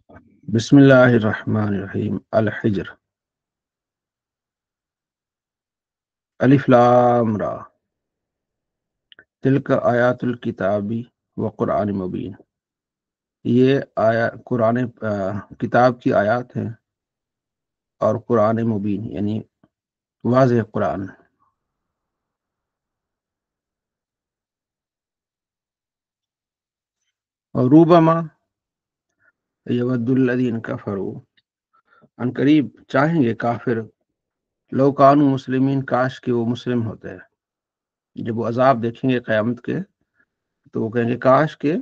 بسم اللہ الرحمن الرحیم الحجر الف لام را تلک آیات الکتابی و قرآن مبین، یہ قرآن کتاب کی آیات ہیں اور قرآن مبین یعنی واضح قرآن۔ اور روبما یود الذین کفروا، ان قریب چاہیں گے کافر، لو کانوا مسلمین، کاش کہ وہ مسلم ہوتے ہیں۔ جب وہ عذاب دیکھیں گے قیامت کے تو وہ کہیں گے کاش کہ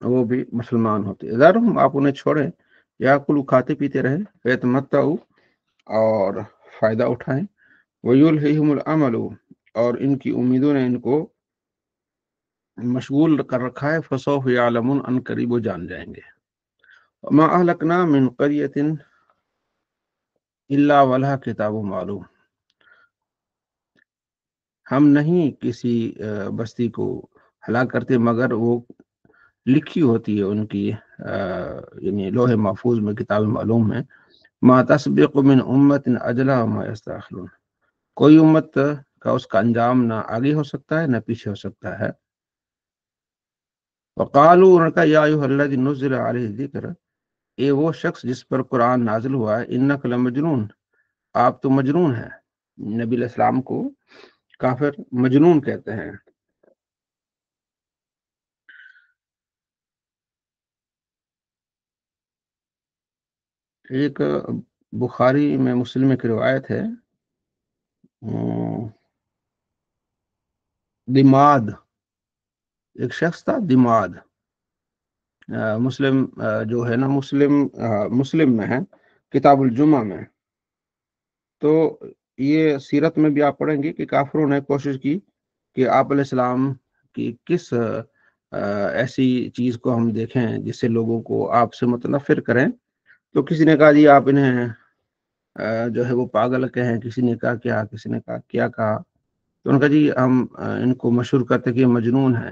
وہ بھی مسلمان ہوتے۔ ذرہم، آپ انہیں چھوڑیں، یا کلو، کھاتے پیتے رہے، فیتمتعوا، اور فائدہ اٹھائیں، ویلہہم الامل، اور ان کی امیدوں نے ان کو مشغول کر رکھا ہے، فسوف یعلمون، ان قریب وہ جان جائیں گے۔ وما اہلکنا من قریۃ الا ولہا کتاب معلوم، ہم نہیں کسی بستی کو ہلاک کرتے مگر وہ لکھی ہوتی ہے ان کی یعنی لوح محفوظ میں، کتاب معلوم ہے۔ ما تسبق من امت اجلا وما یستاخرون، کوئی امت کا اس کا انجام نہ آگے ہو سکتا ہے نہ پیچھے ہو سکتا ہے۔ وقالوا، انہوں نے کہا، یا ایھا الذی نزل علیہ الذکر، اے وہ شخص جس پر قرآن نازل ہوا ہے، انک لمجنون، آپ تو مجنون ہیں۔ نبی علیہ السلام کو کافر مجنون کہتے ہیں۔ ایک بخاری میں مسلم کی روایت ہے، دماد، ایک شخص تھا دماد، مسلم جو ہے نا، مسلم میں ہے، کتاب الجمعہ میں۔ تو یہ سیرت میں بھی آپ پڑھیں گے کہ کافروں نے کوشش کی کہ آپ علیہ السلام کی کس ایسی چیز کو ہم دیکھیں جس سے لوگوں کو آپ سے متنفر کریں۔ تو کسی نے کہا جی آپ انہیں جو ہے وہ پاگل کہیں، کسی نے کہا کیا، کسی نے کہا کیا کہا۔ تو ان کا جی ہم ان کو مشہور کرتے کہ یہ مجنون ہے،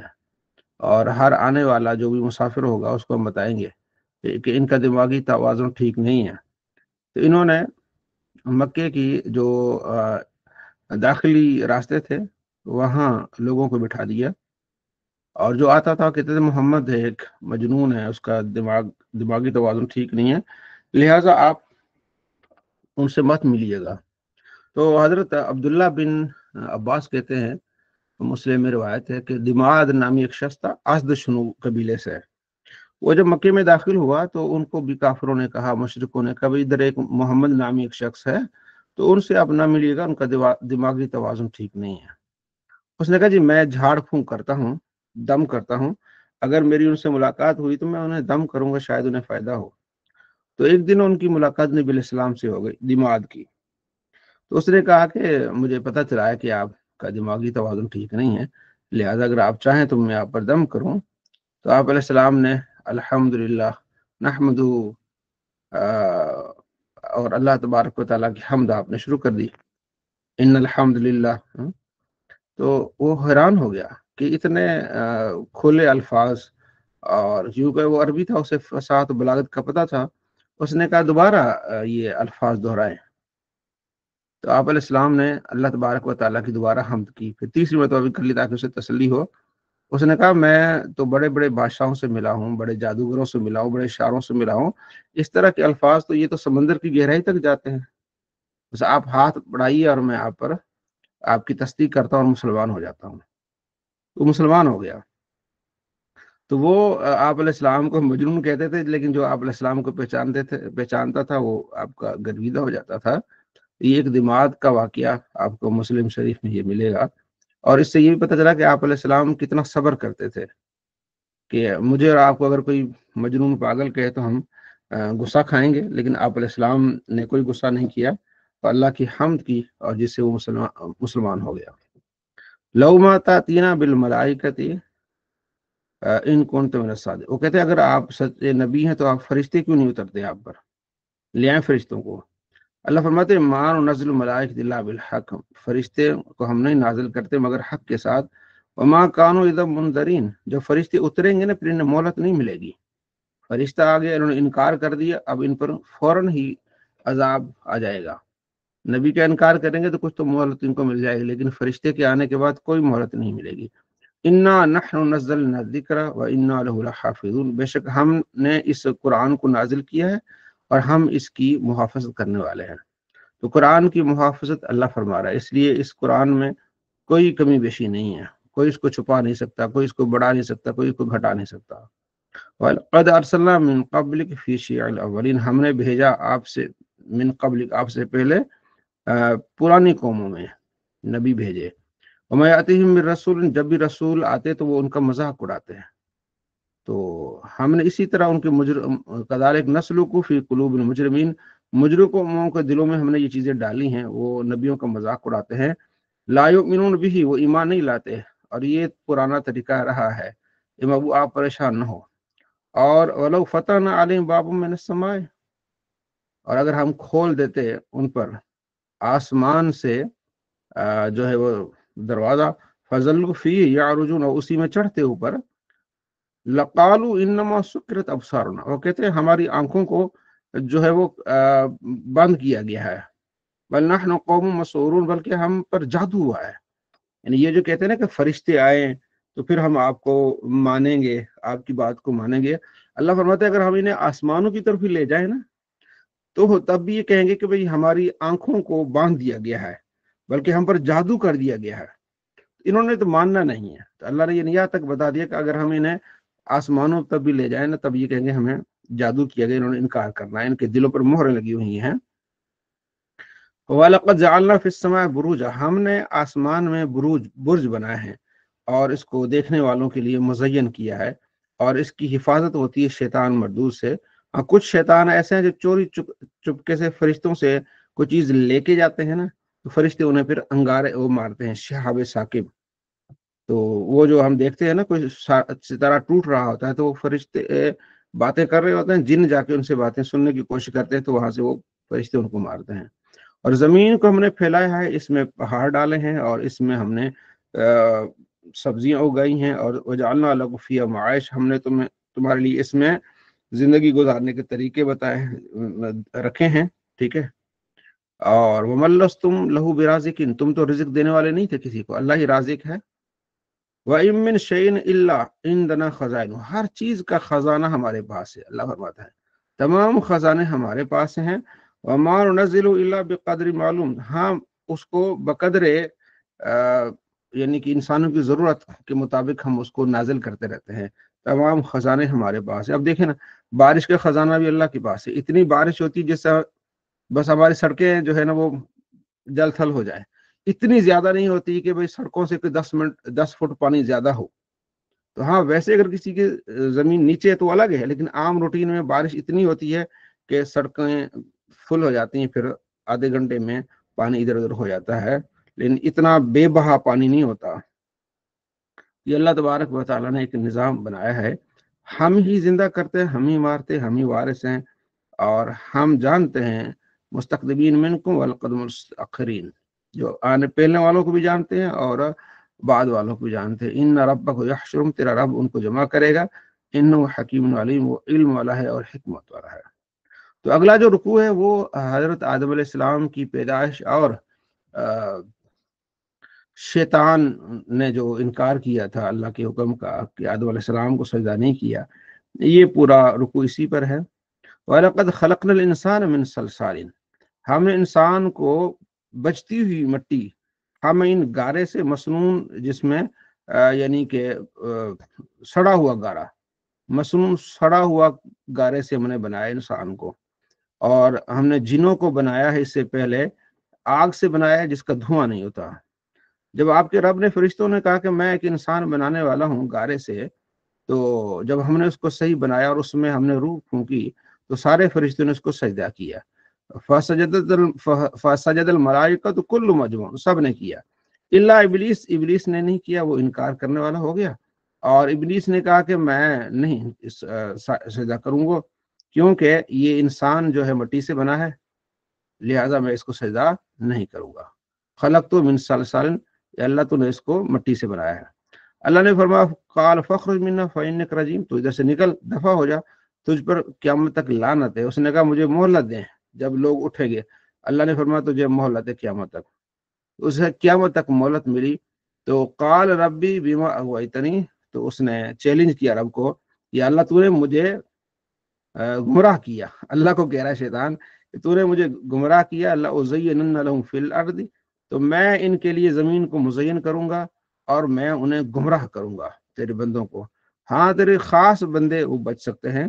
اور ہر آنے والا جو بھی مسافر ہوگا اس کو ہم بتائیں گے کہ ان کا دماغی توازن ٹھیک نہیں ہے۔ تو انہوں نے مکے کی جو داخلی راستے تھے وہاں لوگوں کو بٹھا دیا، اور جو آتا تھا کہتے تھے محمد ہے، ایک مجنون ہے، اس کا دماغی توازن ٹھیک نہیں ہے، لہٰذا آپ ان سے مت ملیے گا۔ تو حضرت عبداللہ بن عباس کہتے ہیں، مسلم میں روایت ہے کہ دماد نامی ایک شخص تھا، اسد شنو قبیلے سے۔ وہ جب مکے میں داخل ہوا تو ان کو بھی کافروں نے کہا، مشرکوں نے کہا ادھر ایک محمد نامی ایک شخص ہے، تو ان سے آپ نہ ملیے گا، ان کا دماغی توازن ٹھیک نہیں ہے۔ اس نے کہا جی میں جھاڑ پھونک کرتا ہوں، دم کرتا ہوں، اگر میری ان سے ملاقات ہوئی تو میں انہیں دم کروں گا، شاید انہیں فائدہ ہو۔ تو ایک دن ان کی ملاقات نبی علیہ السلام سے ہو گئی، دماد کی۔ تو اس نے کہا کہ مجھے پتہ چلا ہے کہ آپ کا دماغی توازن ٹھیک نہیں ہے، لہذا اگر آپ چاہیں تو میں آپ پر دم کروں۔ تو آپ علیہ السلام نے الحمدللہ نحمدہ، اور اللہ تبارک و تعالیٰ کی حمد آپ نے شروع کر دی، ان الحمدللہ۔ تو وہ حیران ہو گیا کہ اتنے کھلے الفاظ، اور کیونکہ وہ عربی تھا، اسے فصاحت و بلاغت کا پتہ تھا۔ اس نے کہا دوبارہ یہ الفاظ دہرائیں۔ تو آپ علیہ السلام نے اللہ تبارک و تعالیٰ کی دوبارہ حمد کی، پھر تیسری مرتبہ بھی کر لی تاکہ اسے تسلی ہو۔ اس نے کہا میں تو بڑے بڑے بادشاہوں سے ملا ہوں، بڑے جادوگروں سے ملا ہوں، بڑے شاعروں سے ملا ہوں، اس طرح کے الفاظ تو یہ تو سمندر کی گہرائی تک جاتے ہیں، بس آپ ہاتھ بڑھائیے اور میں آپ پر آپ کی تصدیق کرتا ہوں اور مسلمان ہو جاتا ہوں۔ وہ مسلمان ہو گیا۔ تو وہ آپ علیہ السلام کو مجنون کہتے تھے، لیکن جو آپ علیہ السلام کو پہچانتا تھا وہ آپ کا گرویدہ ہو جاتا تھا۔ یہ ایک دماغ کا واقعہ آپ کو مسلم شریف میں یہ ملے گا، اور اس سے یہ بھی پتہ چلا کہ آپ علیہ السلام کتنا صبر کرتے تھے، کہ مجھے اور آپ کو اگر کوئی مجنون پاگل کہے تو ہم غصہ کھائیں گے، لیکن آپ علیہ السلام نے کوئی غصہ نہیں کیا اور اللہ کی حمد کی، اور جس سے وہ مسلمان ہو گیا۔ لو ما تاتینا بالملائکۃ ان کنتم من الصادقین، وہ کہتے ہیں اگر آپ سچے نبی ہیں تو آپ فرشتے کیوں نہیں اترتے آپ پر، لے آئیں فرشتوں کو۔ اللہ فرماتے ہیں ما ننزل الملائکۃ الا بالحق، فرشتے کو ہم نہیں نازل کرتے مگر حق کے ساتھ۔ وما كانوا اذا منذرین، جب فرشتے اتریں گے نا پھر انہیں مہلت نہیں ملے گی، فرشتہ آ گیا، انہوں نے انکار کر دیا، اب ان پر فوراً ہی عذاب آ جائے گا۔ نبی کا انکار کریں گے تو کچھ تو مہلت ان کو مل جائے گی، لیکن فرشتے کے آنے کے بعد کوئی مہلت نہیں ملے گی۔ انا نحن نزلنا الذکر وانا لہ لحافظون، بے شک ہم نے اس قرآن کو نازل کیا ہے اور ہم اس کی محافظت کرنے والے ہیں۔ تو قرآن کی محافظت اللہ فرما رہا ہے، اس لیے اس قرآن میں کوئی کمی بیشی نہیں ہے، کوئی اس کو چھپا نہیں سکتا، کوئی اس کو بڑھا نہیں سکتا، کوئی اس کو گھٹا نہیں سکتا۔ وَلَقَدْ أَرْسَلْنَا مِن قَبْلِكَ فِي شِيَعِ الْأَوَّلِينَ، ہم نے بھیجا آپ سے، من قبل آپ سے پہلے پرانی قوموں میں نبی بھیجے۔ وَمَا يَأْتِيهِم مِّن رَّسُولٍ، جب بھی رسول آتے تو وہ ان کا مذاق اڑاتے ہیں۔ تو ہم نے اسی طرح ان کے كَذَلِكَ نَسْلُكُ فِي قُلُوبِ الْمُجْرِمِينَ، مجرموں کے دلوں میں ہم نے یہ چیزیں ڈالی ہیں، وہ نبیوں کا مذاق اڑاتے ہیں۔ لا یؤمنون بہ، وہ ایمان نہیں لاتے، اور یہ پرانا طریقہ رہا ہے۔ ابو آپ پریشان نہ ہو۔ اور وَلَوْ فَتَحْنَا عَلَيْهِمْ بَابًا مِّنَ السَّمَاءِ، اور اگر ہم کھول دیتے ان پر آسمان سے جو ہے وہ دروازہ، فَظَلُّوا فِيهِ يَعْرُجُونَ، اسی میں چڑھتے اوپر، لَقَالُوا إِنَّمَا سُكِّرَتْ أَبْصَارُنَا، وہ کہتے ہیں ہماری آنکھوں کو جو ہے وہ بند کیا گیا ہے، بل نحن قوم مسحورون، بلکہ ہم پر جادو ہوا ہے۔ یعنی یہ جو کہتے ہیں نا کہ فرشتے آئے تو پھر ہم آپ کو مانیں گے، آپ کی بات کو مانیں گے، اللہ فرماتا ہے اگر ہم انہیں آسمانوں کی طرف ہی لے جائیں نا تو تب بھی یہ کہیں گے کہ بھئی ہماری آنکھوں کو باندھ دیا گیا ہے، بلکہ ہم پر جادو کر دیا گیا ہے۔ انہوں نے تو ماننا نہیں ہے، تو اللہ نے یہ یہاں تک بتا دیا کہ اگر ہم انہیں آسمانوں تب بھی لے جائیں نا تب یہ کہیں گے ہمیں جادو کیا گیا، انہوں نے انکار کرنا ہے، ان کے دلوں پر مہریں لگی ہوئی ہیں۔ وَلَقَدْ جَعَلْنَا فِي السَّمَاءِ بُرُوجًا، ہم نے آسمان میں برج بنائے ہیں اور اس کو دیکھنے والوں کے لیے مزین کیا ہے، اور اس کی حفاظت ہوتی ہے شیطان مردود سے۔ کچھ شیطان ایسے ہیں جو چوری چپکے سے فرشتوں سے کوئی چیز لے کے جاتے ہیں نا، تو فرشتے انہیں پھر انگارے وہ مارتے ہیں، شہاب ثاقب۔ تو وہ جو ہم دیکھتے ہیں نا کوئی ستارہ ٹوٹ رہا ہوتا ہے تو وہ فرشتے باتیں کر رہے ہوتے ہیں، جن جا کے ان سے باتیں سننے کی کوشش کرتے ہیں، تو وہاں سے وہ فرشتے ان کو مارتے ہیں۔ اور زمین کو ہم نے پھیلایا ہے، اس میں پہاڑ ڈالے ہیں اور اس میں ہم نے سبزیاں اگائی ہیں، اور وجعلنا لکم فیہا معائش، ہم نے تمہارے لیے اس میں زندگی گزارنے کے طریقے بتائے رکھے ہیں، ٹھیک ہے۔ اور وَمَن لَّسْتُمْ لَهُ بِرَازِقِينَ، تم تو رزق دینے والے نہیں تھے کسی کو، اللہ ہی رازق ہے۔ وَإِن مِّن شَيْءٍ إِلَّا عِندَنَا خَزَائِنُهُ، ہر چیز کا خزانہ ہمارے پاس ہے، اللہ فرماتا ہے تمام خزانے ہمارے پاس ہیں۔ وَمَا نُنَزِّلُ إِلَّا بِقَدْرٍ معلوم، ہم اس کو بقدر یعنی کہ انسانوں کی ضرورت کے مطابق ہم اس کو نازل کرتے رہتے ہیں، تمام خزانے ہمارے پاس ہیں۔ اب دیکھیں نا، بارش کا خزانہ بھی اللہ کے پاس ہے، اتنی بارش ہوتی ہے جس سے بس ہماری سڑکیں جو ہے نا وہ جل تھل ہو جائے، اتنی زیادہ نہیں ہوتی کہ بھئی سڑکوں سے کوئی 10 فٹ پانی زیادہ ہو۔ تو ہاں ویسے اگر کسی کی زمین نیچے ہے تو الگ ہے، لیکن عام روٹین میں بارش اتنی ہوتی ہے کہ سڑکیں فل ہو جاتی ہیں، پھر آدھے گھنٹے میں پانی ادھر ادھر ہو جاتا ہے، لیکن اتنا بے بہا پانی نہیں ہوتا۔ یہ اللہ تبارک و تعالیٰ نے ایک نظام بنایا ہے، ہم ہی زندہ کرتے ہیں، ہم ہی مارتے، ہم ہی وارث ہیں، اور ہم جانتے ہیں مستقدمین منکم والقدم المستاخرین، جو آنے پہلے والوں کو بھی جانتے ہیں اور بعد والوں کو بھی جانتے ہیں۔ ان ربک یحشرہم، تیرا رب ان کو جمع کرے گا، انہ حکیم علیم، وہ علم والا ہے اور حکمت والا ہے۔ تو اگلا جو رکوع ہے وہ حضرت آدم علیہ السلام کی پیدائش اور شیطان نے جو انکار کیا تھا اللہ کے حکم کا کہ آدم علیہ السلام کو سجدہ نہیں کیا، یہ پورا رکوع اسی پر ہے۔ وَلَقَدْ خَلَقْنَا الْإِنسَانَ مِنْ صَلْصَالٍ، ہم نے انسان کو بچتی ہوئی مٹی، ہم ان گارے سے مسنون، جس میں یعنی کہ سڑا ہوا گارا، مسنون سڑا ہوا گارے سے ہم نے بنایا انسان کو، اور ہم نے جنوں کو بنایا ہے اس سے پہلے آگ سے بنایا ہے جس کا دھواں نہیں ہوتا۔ جب آپ کے رب نے فرشتوں نے کہا کہ میں ایک انسان بنانے والا ہوں گارے سے، تو جب ہم نے اس کو صحیح بنایا اور اس میں ہم نے روح پھونکی تو سارے فرشتوں نے اس کو سجدہ کیا، فسجد الملائکۃ کل مجموع، سب نے کیا الا ابلیس، ابلیس نے نہیں کیا، وہ انکار کرنے والا ہو گیا، اور ابلیس نے کہا کہ میں نہیں سجدہ کروں گا، کیونکہ یہ انسان جو ہے مٹی سے بنا ہے، لہذا میں اس کو سجدہ نہیں کروں گا۔ خلقت من صلصال، اللہ تو نے اس کو مٹی سے بنایا ہے۔ اللہ نے فرمایا قال فخرج منا فانک رجیم، تو ادھر سے نکل، دفع ہو جا، تجھ پر قیامت تک لعنت ہے۔ اس نے کہا مجھے مہلت دیں جب لوگ اٹھیں گے۔ اللہ نے فرمایا تجھے مہلت ہے قیامت تک۔ اسے قیامت تک مہلت ملی۔ تو قال ربی بما اغویتنی، تو اس نے چیلنج کیا رب کو، یا اللہ تو نے مجھے گمراہ کیا۔ اللہ کو کہہ رہا ہے شیطان کہ تو نے مجھے گمراہ کیا، اللہ ازینن لہم فی الارض، تو میں ان کے لیے زمین کو مزین کروں گا اور میں انہیں گمراہ کروں گا تیرے بندوں کو۔ ہاں تیرے خاص بندے وہ بچ سکتے ہیں۔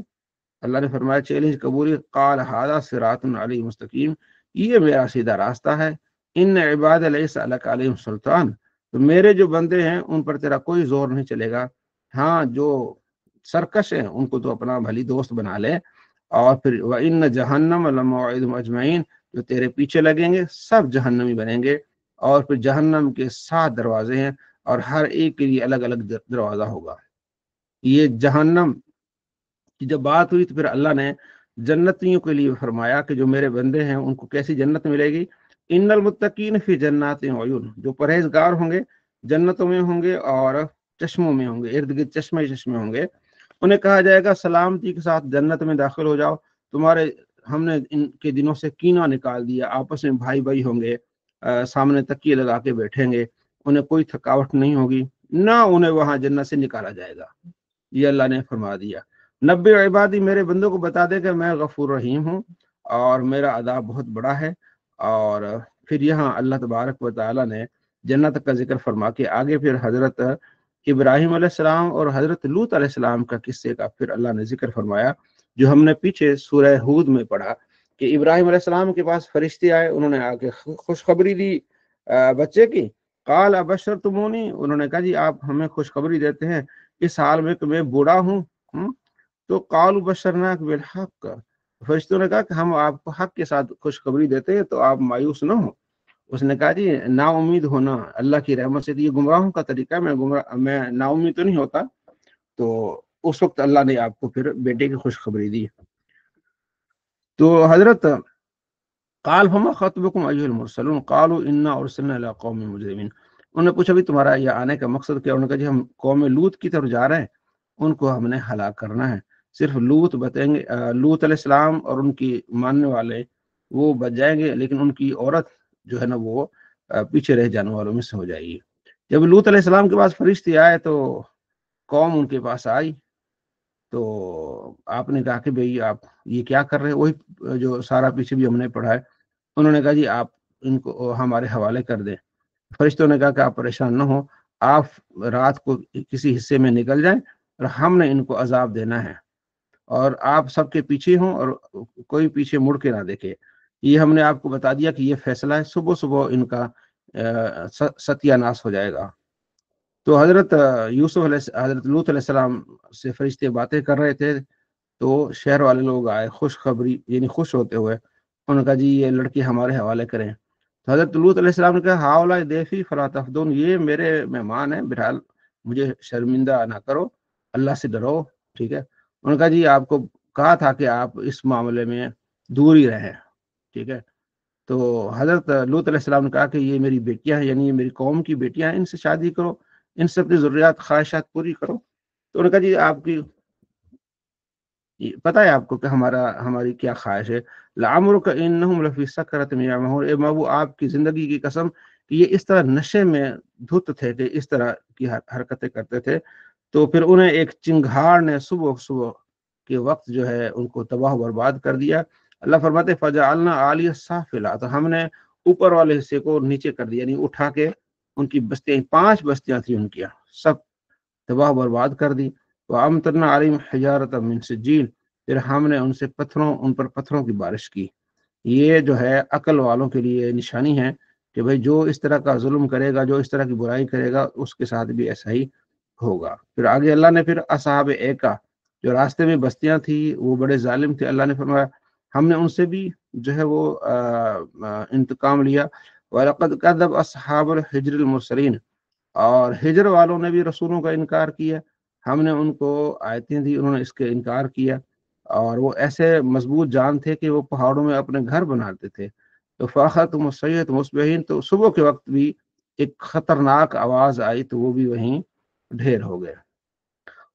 اللہ نے فرمایا چیلنج قبولی، قال ھذا صراط علی مستقیم، یہ میرا سیدھا راستہ ہے۔ ان عباد لیس لک علیہم سلطان، تو میرے جو بندے ہیں ان پر تیرا کوئی زور نہیں چلے گا۔ ہاں جو سرکش ہیں ان کو تو اپنا بھلی دوست بنا لے۔ اور پھر وَإِنَّ جَهَنَّمَ لَمَوْعِدُهُمْ أَجْمَعِينَ، جو تیرے پیچھے لگیں گے سب جہنمی بنیں گے، اور پھر جہنم کے 7 دروازے ہیں اور ہر ایک کے لیے الگ الگ دروازہ ہوگا۔ یہ جہنم کی جب بات ہوئی تو پھر اللہ نے جنتیوں کے لیے فرمایا کہ جو میرے بندے ہیں ان کو کیسی جنت ملے گی۔ ان المتقین فی جنات وعیون، جو پرہیزگار ہوں گے جنتوں میں ہوں گے اور چشموں میں ہوں گے، ارد گرد چشمے چشمے ہوں گے۔ انہیں کہا جائے گا سلامتی کے ساتھ جنت میں داخل ہو جاؤ، تمہارے ہم نے ان کے دنوں سے کینہ نکال دیا، آپس میں بھائی بھائی ہوں گے، سامنے تکیے لگا کے بیٹھیں گے، انہیں کوئی تھکاوٹ نہیں ہوگی، نہ انہیں وہاں جنت سے نکالا جائے گا۔ یہ اللہ نے فرما دیا۔ نبی عبادی، میرے بندوں کو بتا دے کہ میں غفور رحیم ہوں اور میرا عذاب بہت بڑا ہے۔ اور پھر یہاں اللہ تبارک و تعالیٰ نے جنت کا ذکر فرما کے آگے پھر حضرت ابراہیم علیہ السلام اور حضرت لوط علیہ السلام کا قصے کا پھر اللہ نے ذکر فرمایا، جو ہم نے پیچھے سورہ ہود میں پڑھا کہ ابراہیم علیہ السلام کے پاس فرشتے آئے، انہوں نے آ کے خوشخبری دی بچے کی۔ قال ابشرتمونی، انہوں نے کہا جی آپ ہمیں خوشخبری دیتے ہیں اس حال میں کہ میں بوڑھا ہوں۔ تو قالوا بشرناک بالحق، فرشتوں نے کہا کہ ہم آپ کو حق کے ساتھ خوشخبری دیتے ہیں تو آپ مایوس نہ ہو۔ اس نے کہا جی نا امید ہونا اللہ کی رحمت سے، یہ گمراہوں کا طریقہ ہے، میں نا امید تو نہیں ہوتا۔ تو اس وقت اللہ نے آپ کو پھر بیٹے کی خوشخبری دی۔ تو حضرت قال فما خطبكم ایها المرسلون قالوا انا ارسلنا الى قوم مجرمين، انہوں نے پوچھا بھی تمہارا یہ آنے کا مقصد کیا؟ انہوں نے کہا جی ہم قوم لوط کی طرف جا رہے ہیں، ان کو ہم نے ہلاک کرنا ہے۔ صرف لوط بتائیں گے، لوط علیہ السلام اور ان کی ماننے والے وہ بچ جائیں گے، لیکن ان کی عورت جو ہے نا وہ پیچھے رہ جانے والوں میں سے ہو جائے گی۔ جب لوط علیہ السلام کے پاس فرشتے آئے تو قوم ان کے پاس آئی، تو آپ نے کہا کہ بھئی آپ یہ کیا کر رہے ہیں؟ وہی جو سارا پیچھے بھی ہم نے پڑھا ہے۔ انہوں نے کہا جی آپ ان کو ہمارے حوالے کر دیں۔ فرشتوں نے کہا کہ آپ پریشان نہ ہو، آپ رات کو کسی حصے میں نکل جائیں اور ہم نے ان کو عذاب دینا ہے، اور آپ سب کے پیچھے ہوں اور کوئی پیچھے مڑ کے نہ دیکھے۔ یہ ہم نے آپ کو بتا دیا کہ یہ فیصلہ ہے، صبح صبح ان کا ستیہ ناش ہو جائے گا۔ تو حضرت حضرت لوط علیہ السلام سے فرشتے باتیں کر رہے تھے، تو شہر والے لوگ آئے خوشخبری یعنی خوش ہوتے ہوئے، انہوں نے کہا جی یہ لڑکی ہمارے حوالے کریں۔ تو حضرت لوط علیہ السلام نے کہا ہاؤلاء ضیفی فلا تفضون، یہ میرے مہمان ہیں، بہرحال مجھے شرمندہ نہ کرو، اللہ سے ڈرو، ٹھیک ہے۔ انہوں نے کہا جی آپ کو کہا تھا کہ آپ اس معاملے میں دور ہی رہیں، ٹھیک ہے۔ تو حضرت لوط علیہ السلام نے کہا کہ یہ میری بیٹیاں ہیں، یعنی یہ میری قوم کی بیٹیاں ہیں، ان سے شادی کرو، ان سے اپنی ضروریات خواہشات پوری کرو۔ تو انہوں نے کہا جی آپ کی پتہ ہے آپ کو کہ ہماری کیا خواہش ہے؟ لعمرک انہم لفی سکرۃ یعمہون، اے محبوب آپ کی زندگی کی قسم کہ یہ اس طرح نشے میں دھت تھے کہ اس طرح کی حرکتیں کرتے تھے، تو پھر انہیں ایک چنگھاڑ نے صبح صبح کے وقت جو ہے ان کو تباہ و برباد کر دیا۔ اللہ فرماتے فجعلنا عالیہ سافلہ، تو ہم نے اوپر والے حصے کو نیچے کر دیا، یعنی اٹھا کے ان کی بستیاں 5 بستیاں تھیں ان کی، سب تباہ و برباد کر دی۔ وَأَمْطَرْنَا عَلَيْهِمْ حِجَارَةً مِّن سِجِّيلٍ، پھر ہم نے ان سے ان پر پتھروں کی بارش کی۔ یہ جو ہے عقل والوں کے لیے نشانی ہے کہ بھئی جو اس طرح کا ظلم کرے گا، جو اس طرح کی برائی کرے گا، اس کے ساتھ بھی ایسا ہی ہوگا۔ پھر آگے اللہ نے پھر اصحاب ایکا، جو راستے میں بستیاں تھی وہ بڑے ظالم تھے، اللہ نے فرمایا ہم نے ان سے بھی جو ہے وہ انتقام لیا۔ وَلَقَدْ كَذَّبَ أَصْحَابُ الْحِجْرِ الْمُرْسَلِينَ، اور ہجر والوں نے بھی رسولوں کا انکار کیا، ہم نے ان کو آیتیں دی، انہوں نے اس کے انکار کیا، اور وہ ایسے مضبوط جان تھے کہ وہ پہاڑوں میں اپنے گھر بناتے تھے۔ تو فاخذتهم الصیحۃ مصبحین، تو صبح کے وقت بھی ایک خطرناک آواز آئی تو وہ بھی وہیں ڈھیر ہو گئے۔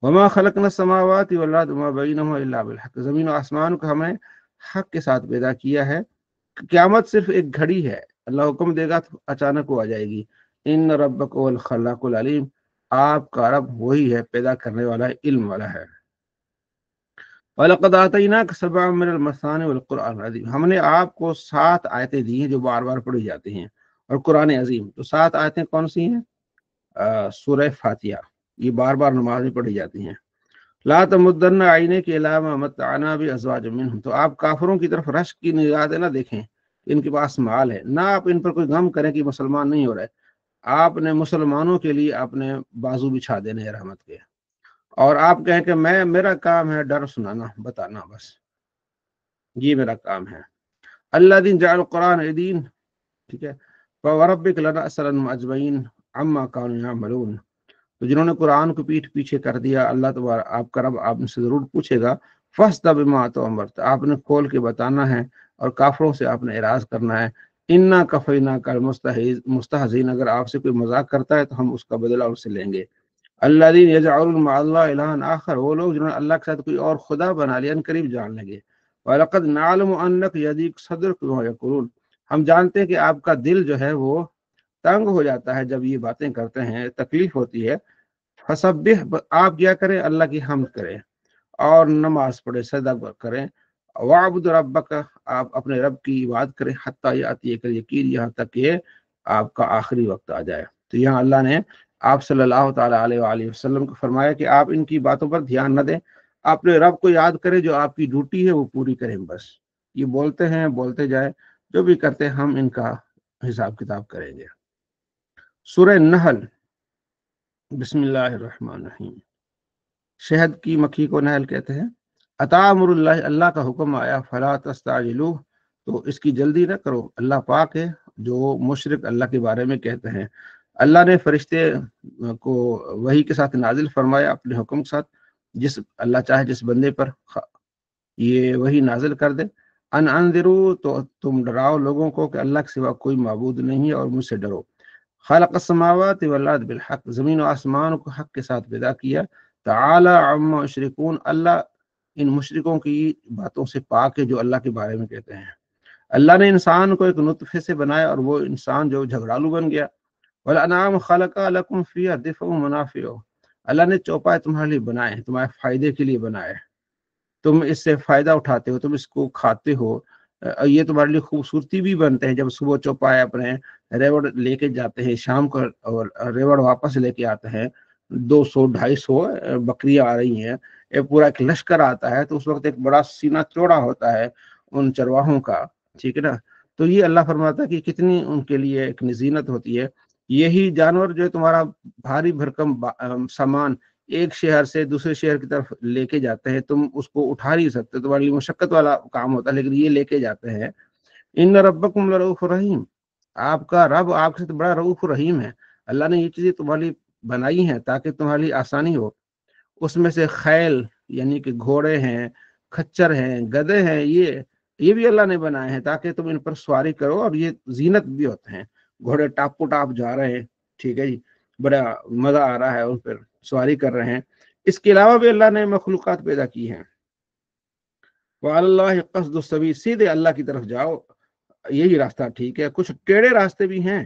وما خلقنا السماوات والارض وما بینہما الا بالحق، زمین و آسمان کو ہمیں حق کے ساتھ پیدا کیا ہے. قیامت صرف ایک گھڑی ہے، اللہ حکم دے گا تو اچانک وہ آ جائے گی. ان ربک هو الخلاق العلیم، آپ کا رب وہی ہے پیدا کرنے والا ہے، علم والا ہے. وَلَقَدْ آتَيْنَاكَ سَبْعًا مِنَ الْمَثَانِ وَالْقُرْآنِ الْعَظِيمِ، ہم نے آپ کو 7 آیتیں دی ہیں جو بار بار پڑھی جاتی ہیں، اور قرآن عظیم. تو 7 آیتیں کون سی ہیں؟ سورہ فاتحہ، یہ بار بار نماز میں پڑھی جاتی ہیں. لا تمدن عینیک الی ما متعنا بازواج منہم، تو آپ کافروں کی طرف رشک کی نگاہ نہ دیکھیں، ان کے پاس مال ہے، نہ آپ ان پر کوئی غم کریں کہ مسلمان نہیں ہو رہے. آپ نے مسلمانوں کے لیے اپنے بازو بچھا دینے ہیں رحمت کے، اور آپ کہیں کہ میرا کام ہے ڈر سنانا بتانا، بس یہ میرا کام ہے. اللہ دین جعل القرآن دین، ٹھیک ہے. فوربک لنسألنہم اجمعین عما کانوا یعملون، تو جنہوں نے قرآن کو پیچھے کر دیا، اللہ تبارک آپ کا رب آپ سے ضرور پوچھے گا. فاصدع بما تؤمر، آپ نے کھول کے بتانا ہے، اور کافروں سے آپ نے اعراض کرنا ہے. انا کفیناک المستہزئین، اگر آپ سے کوئی مذاق کرتا ہے تو ہم اس کا بدلہ اس سے لیں گے. الذین یجعلون مع اللہ الہا آخر، وہ لوگ جنہوں نے اللہ کے ساتھ کوئی اور خدا بنا لیا، ان قریب جان لیں گے. وَلَقَدْ نَعْلَمُ أَنَّكَ يَضِيقُ صَدْرُكَ بِمَا يَقُولُونَ، ہم جانتے ہیں کہ آپ کا دل جو ہے وہ تنگ ہو جاتا ہے جب یہ باتیں کرتے ہیں، تکلیف ہوتی ہے. فسبح، آپ کیا کریں؟ اللہ کی حمد کریں اور نماز پڑھیں، سجدہ کریں. وعبد ربک، آپ اپنے رب کی عبادت کریں، حتی یاتیک الیقین، یہاں تک کہ آپ کا آخری وقت آ جائے. تو یہاں اللہ نے آپ صلی اللہ تعالیٰ علیہ وآلہ وسلم کو فرمایا کہ آپ ان کی باتوں پر دھیان نہ دیں، اپنے رب کو یاد کریں، جو آپ کی ڈیوٹی ہے وہ پوری کریں. بس یہ بولتے ہیں، بولتے جائیں، جو بھی کرتے ہیں ہم ان کا حساب کتاب کریں گے. سورہ نحل، بسم اللہ الرحمن الرحیم. شہد کی مکھی کو نحل کہتے ہیں. اتامر اللہ، اللہ کا حکم آیا، فلا تستعجلوہ، تو اس کی جلدی نہ کرو. اللہ پاک ہے جو مشرک اللہ کے بارے میں کہتے ہیں. اللہ نے فرشتے کو وحی کے ساتھ نازل فرمایا اپنے حکم کے ساتھ، جس اللہ چاہے جس بندے پر یہ وحی نازل کر دے. ان انذروا، تو تم ڈراؤ لوگوں کو کہ اللہ کے سوا کوئی معبود نہیں ہے اور مجھ سے ڈرو. خلق السماوات والارض بالحق، زمین و آسمان کو حق کے ساتھ پیدا کیا. تعالی عما یشرکون، اللہ ان مشرکوں کی باتوں سے پاک ہے جو اللہ کے بارے میں کہتے ہیں. اللہ نے انسان کو ایک نطفے سے بنایا، اور وہ انسان جو جھگڑالو بن گیا. والانعام خلقها لكم فيها دفء ومنافع، اللہ نے چوپائے تمہارے لیے بنائے ہیں، تمہارے فائدے کے لیے بنائے ہیں، تم اس سے فائدہ اٹھاتے ہو، تم اس کو کھاتے ہو. یہ تمہارے لیے خوبصورتی بھی بنتے ہیں. جب صبح چوپائے اپنے ریوڑ لے کے جاتے ہیں شام کو، اور ریوڑ واپس لے کے آتے ہیں، 200-250 بکریاں آ رہی ہیں، ایک پورا ایک لشکر آتا ہے، تو اس وقت ایک بڑا سینہ چوڑا ہوتا ہے ان چرواہوں کا، ٹھیک ہے نا. تو یہ اللہ فرماتا ہے کہ کتنی ان کے لیے ایک زینت ہوتی ہے. یہی جانور جو ہے تمہارا بھاری بھرکم سامان ایک شہر سے دوسرے شہر کی طرف لے کے جاتے ہیں، تم اس کو اٹھا نہیں سکتے، تمہارے لیے مشقت والا کام ہوتا ہے، لیکن یہ لے کے جاتے ہیں. ان ربکم لرؤوف رحیم، آپ کا رب آپ کے ساتھ بڑا رؤوف رحیم ہے. اللہ نے یہ چیزیں تمہارے لیے بنائی ہیں تاکہ تمہارے لیے آسانی ہو. اس میں سے خیل یعنی کہ گھوڑے ہیں، کھچر ہیں، گدھے ہیں، یہ بھی اللہ نے بنائے ہیں تاکہ تم ان پر سواری کرو، اور یہ زینت بھی ہوتے ہیں. گھوڑے ٹاپ کو ٹاپ جا رہے ہیں، ٹھیک ہے جی، بڑا مزہ آ رہا ہے ان پر سواری کر رہے ہیں. اس کے علاوہ بھی اللہ نے مخلوقات پیدا کی ہیں. وعلی اللہ قصد السبیل، سیدھے اللہ کی طرف جاؤ، یہی راستہ ٹھیک ہے. کچھ ٹیڑھے راستے بھی ہیں،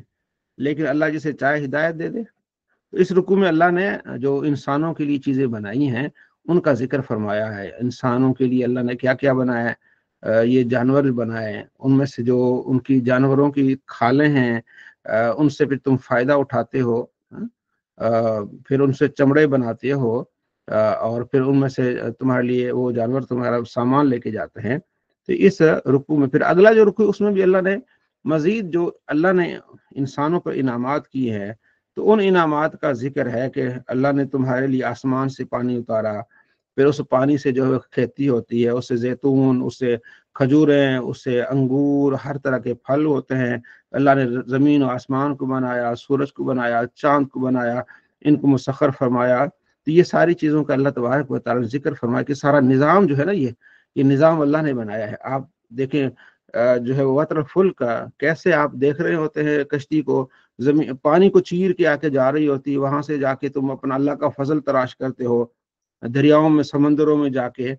لیکن اللہ جسے چاہے ہدایت دے دے. تو اس رکوع میں اللہ نے جو انسانوں کے لیے چیزیں بنائی ہیں ان کا ذکر فرمایا ہے. انسانوں کے لیے اللہ نے کیا کیا بنایا ہے. یہ جانور بنائے ہیں، ان میں سے جو ان کی جانوروں کی کھالیں ہیں، ان سے پھر تم فائدہ اٹھاتے ہو، پھر ان سے چمڑے بناتے ہو، اور پھر ان میں سے تمہارے لیے وہ جانور تمہارا سامان لے کے جاتے ہیں. تو اس رکوع میں پھر اگلا جو رکوع، اس میں بھی اللہ نے مزید جو اللہ نے انسانوں پر انعامات کیے ہیں، تو ان انعامات کا ذکر ہے کہ اللہ نے تمہارے لیے آسمان سے پانی اتارا، پھر اس پانی سے جو کھیتی ہوتی ہے، اس سے زیتون، اس سے کھجوریں، اس سے انگور، ہر طرح کے پھل ہوتے ہیں. اللہ نے زمین و آسمان کو بنایا، سورج کو بنایا، چاند کو بنایا، ان کو مسخر فرمایا. تو یہ ساری چیزوں کا اللہ تبارک و تعالی ذکر فرمایا کہ سارا نظام جو ہے نا، یہ نظام اللہ نے بنایا ہے. آپ دیکھیں جو ہے وتر فل کا کیسے آپ دیکھ رہے ہوتے ہیں کشتی کو، زمین پانی کو چیر کے آ کے جا رہی ہوتی ہے، وہاں سے جا کے تم اپنا اللہ کا فضل تراش کرتے ہو. دریاؤں میں سمندروں میں جا کے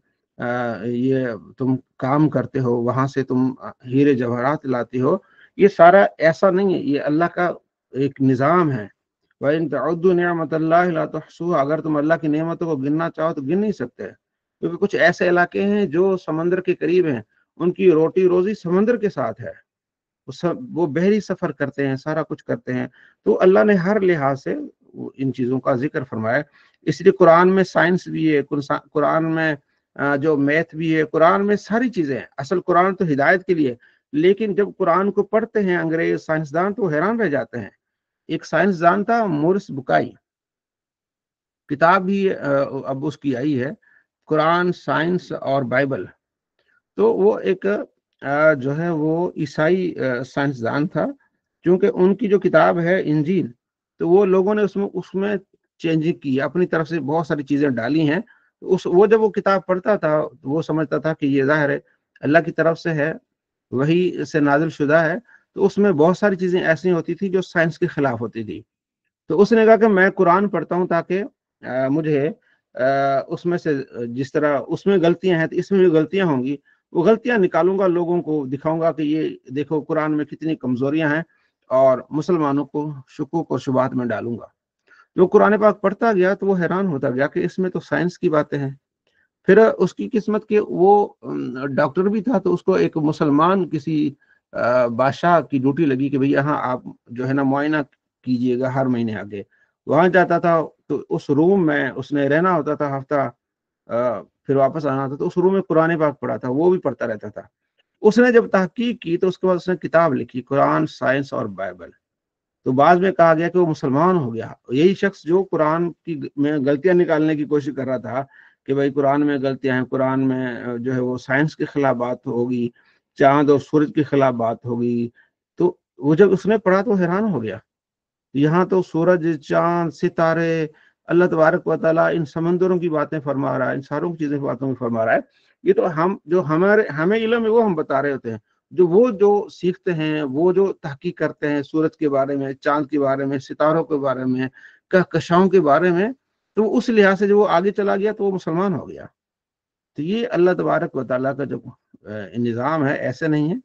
یہ تم کام کرتے ہو، وہاں سے تم ہیرے جواہرات لاتے ہو، یہ سارا ایسا نہیں ہے، یہ اللہ کا ایک نظام ہے۔ وَإِن تَعُدُّوا نِعْمَةَ اللَّهِ لَا تُحْصُوهَا، اگر تم اللہ کی نعمتوں کو گننا چاہو تو گن نہیں سکتے، کیونکہ کچھ ایسے علاقے ہیں جو سمندر کے قریب ہیں، ان کی روٹی روزی سمندر کے ساتھ ہے، وہ بحری سفر کرتے ہیں، سارا کچھ کرتے ہیں۔ تو اللہ نے ہر لحاظ سے ان چیزوں کا ذکر فرمایا۔ اس لیے قرآن میں سائنس بھی ہے، قرآن میں جو میتھ بھی ہے، قرآن میں ساری چیزیں ہیں۔ اصل قرآن تو ہدایت کے لیے، لیکن جب قرآن کو پڑھتے ہیں انگریز سائنسدان تو حیران رہ جاتے ہیں۔ ایک سائنسدان تھا مورس بکائی، کتاب بھی اب اس کی آئی ہے، قرآن، سائنس اور بائبل۔ تو وہ ایک جو ہے وہ عیسائی سائنسدان تھا، کیونکہ ان کی جو کتاب ہے انجیل، تو وہ لوگوں نے اس میں چینجنگ کی، اپنی طرف سے بہت ساری چیزیں ڈالی ہیں۔ وہ جب وہ کتاب پڑھتا تھا تو وہ سمجھتا تھا کہ یہ ظاہر ہے اللہ کی طرف سے ہے، وہی سے نازل شدہ ہے۔ تو اس میں بہت ساری چیزیں ایسی ہوتی تھی جو سائنس کے خلاف ہوتی تھی۔ تو اس نے کہا کہ میں قرآن پڑھتا ہوں تاکہ مجھے اس میں سے جس طرح اس میں غلطیاں ہیں تو اس میں بھی غلطیاں ہوں گی، وہ غلطیاں نکالوں گا، لوگوں کو دکھاؤں گا کہ یہ دیکھو قرآن میں کتنی کمزوریاں ہیں، اور مسلمانوں کو شکوک اور شبہات میں ڈالوں گا۔ جو قرآن پاک پڑھتا گیا تو وہ حیران ہوتا گیا کہ اس میں تو سائنس کی باتیں ہیں۔ پھر اس کی قسمت کہ وہ ڈاکٹر بھی تھا، تو اس کو ایک مسلمان کسی بادشاہ کی ڈیوٹی لگی کہ بھئی یہاں آپ جو ہے نا معائنہ کیجئے گا ہر مہینے آگے۔ وہاں جاتا تھا تو اس روم میں اس نے رہنا ہوتا تھا ہفتہ، پھر واپس آنا تھا، تو اس روم میں قرآن پاک پڑھا تھا، وہ بھی پڑھتا رہتا تھا۔ اس نے جب تحقیق کی تو اس کے بعد اس نے کتاب لکھی، قرآن، سائنس اور بائبل۔ تو بعد میں کہا گیا کہ وہ مسلمان ہو گیا۔ یہی شخص جو قرآن کی میں غلطیاں نکالنے کی کوشش کر رہا تھا کہ بھائی قرآن میں غلطیاں ہیں، قرآن میں جو ہے وہ سائنس کے خلاف بات ہوگی، چاند اور سورج کے خلاف بات ہوگی، تو وہ جب اس نے پڑھا تو حیران ہو گیا۔ یہاں تو سورج، چاند، ستارے، اللہ تبارک و تعالیٰ ان سمندروں کی باتیں فرما رہا ہے، ان ساروں کی چیزیں باتوں میں فرما رہا ہے۔ یہ تو ہمیں علم ہے وہ ہم بتا رہے ہوتے ہیں، جو سیکھتے ہیں، وہ جو تحقیق کرتے ہیں سورج کے بارے میں، چاند کے بارے میں، ستاروں کے بارے میں، کہکشاؤں کے بارے میں، تو اس لحاظ سے جو وہ آگے چلا گیا تو وہ مسلمان ہو گیا۔ تو یہ اللہ تبارک و تعالیٰ کا جو نظام ہے ایسے نہیں ہے۔